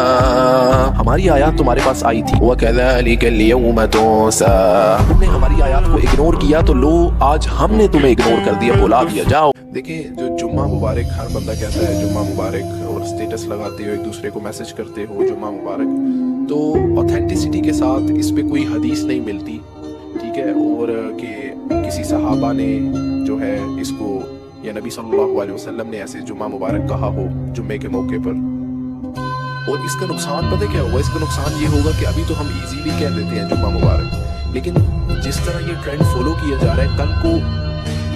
ہماری آیات تمہارے پاس آئی تھی، وَكَذَلِكَ الْيَوْمَ تُنسَى. تم نے ہماری آیات کو اگنور کیا تو لو آج ہم نے تمہیں اگنور کر دیا، بھلا دیا. جاؤ. دیکھیں جو جمعہ مبارک ہر بندہ کہتا ہے جمعہ مبارک، اور اسٹیٹس لگاتے ہو، ایک دوسرے کو میسج کرتے ہو جمعہ مبارک، تو اوتھینٹسٹی کے ساتھ اس پہ کوئی حدیث نہیں ملتی، ٹھیک ہے، اور کہ کسی صحابہ نے جو ہے اس کو یا نبی صلی اللہ علیہ وسلم نے ایسے جمعہ مبارک کہا ہو جمعے کے موقع پر. اور اس کا نقصان پتہ کیا ہوگا؟ اس کا نقصان یہ ہوگا کہ ابھی تو ہم ایزیلی کہہ دیتے ہیں جمعہ مبارک، لیکن جس طرح یہ ٹرینڈ فالو کیا جا رہا ہے، کل کو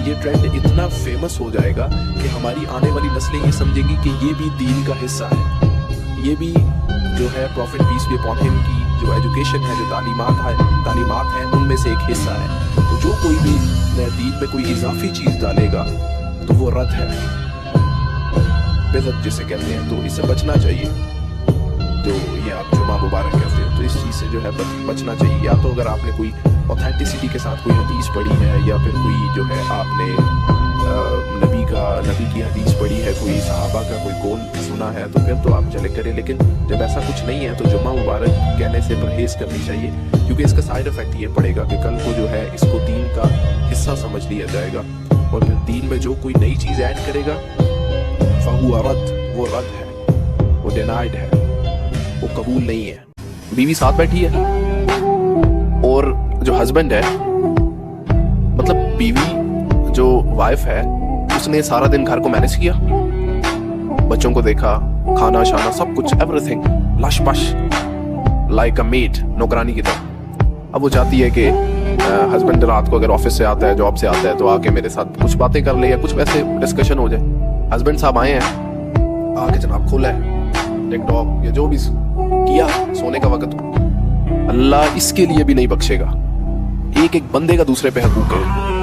یہ ٹرینڈ اتنا فیمس ہو جائے گا کہ ہماری آنے والی نسلیں یہ سمجھیں گی کہ یہ بھی دین کا حصہ ہے، یہ بھی جو ہے پروفٹ پیس بی اپون ہم کی جو ایجوکیشن ہے، جو تعلیمات ہیں، ان میں سے ایک حصہ ہے. تو جو کوئی بھی دین میں کوئی اضافی چیز ڈالے گا تو وہ رد ہے، بدعت جسے کہتے ہیں. تو اس سے بچنا چاہیے. تو یہ آپ جمعہ مبارک کہتے ہیں، تو اس چیز سے جو ہے بچنا چاہیے. یا تو اگر آپ نے کوئی اوتھینٹسٹی کے ساتھ کوئی حدیث پڑھی ہے، یا پھر کوئی جو ہے آپ نے نبی کی حدیث پڑھی ہے، کوئی صحابہ کا کوئی قول سنا ہے، تو پھر تو آپ چلے کریں. لیکن جب ایسا کچھ نہیں ہے تو جمعہ مبارک کہنے سے پرہیز کرنی چاہیے، کیونکہ اس کا سائیڈ افیکٹ یہ پڑے گا کہ کل کو جو ہے اس کو دین کا حصہ سمجھ لیا جائے گا، اور پھر دین میں جو کوئی نئی چیز ایڈ کرے گا فہو رد، وہ رد ہے، وہ ڈینائڈ ہے. وہ قبول نہیں ہے. بیوی ساتھ بیٹھی ہے اور جو ہسبینڈ ہے, مطلب بیوی جو وائف ہے, اس نے سارا دن گھر کو مینج کیا, بچوں کو دیکھا, کھانا شانا سب کچھ, ایوری تھنگ لش پش لائک اے میڈ, نوکرانی کی طرح. اب وہ چاہتی ہے کہ ہسبینڈ رات کو اگر آفس سے آتا ہے, جاب سے آتا ہے, تو آ کے میرے ساتھ کچھ باتیں کر لے یا کچھ ویسے ڈسکشن ہو جائے. ہسبینڈ صاحب آئے ہیں, آ کے جناب کھولا ہے ٹک ٹاک یا جو بھی کیا, سونے کا وقت ہو. اللہ اس کے لیے بھی نہیں بخشے گا. ایک ایک بندے کا دوسرے پہ حقوق ہے.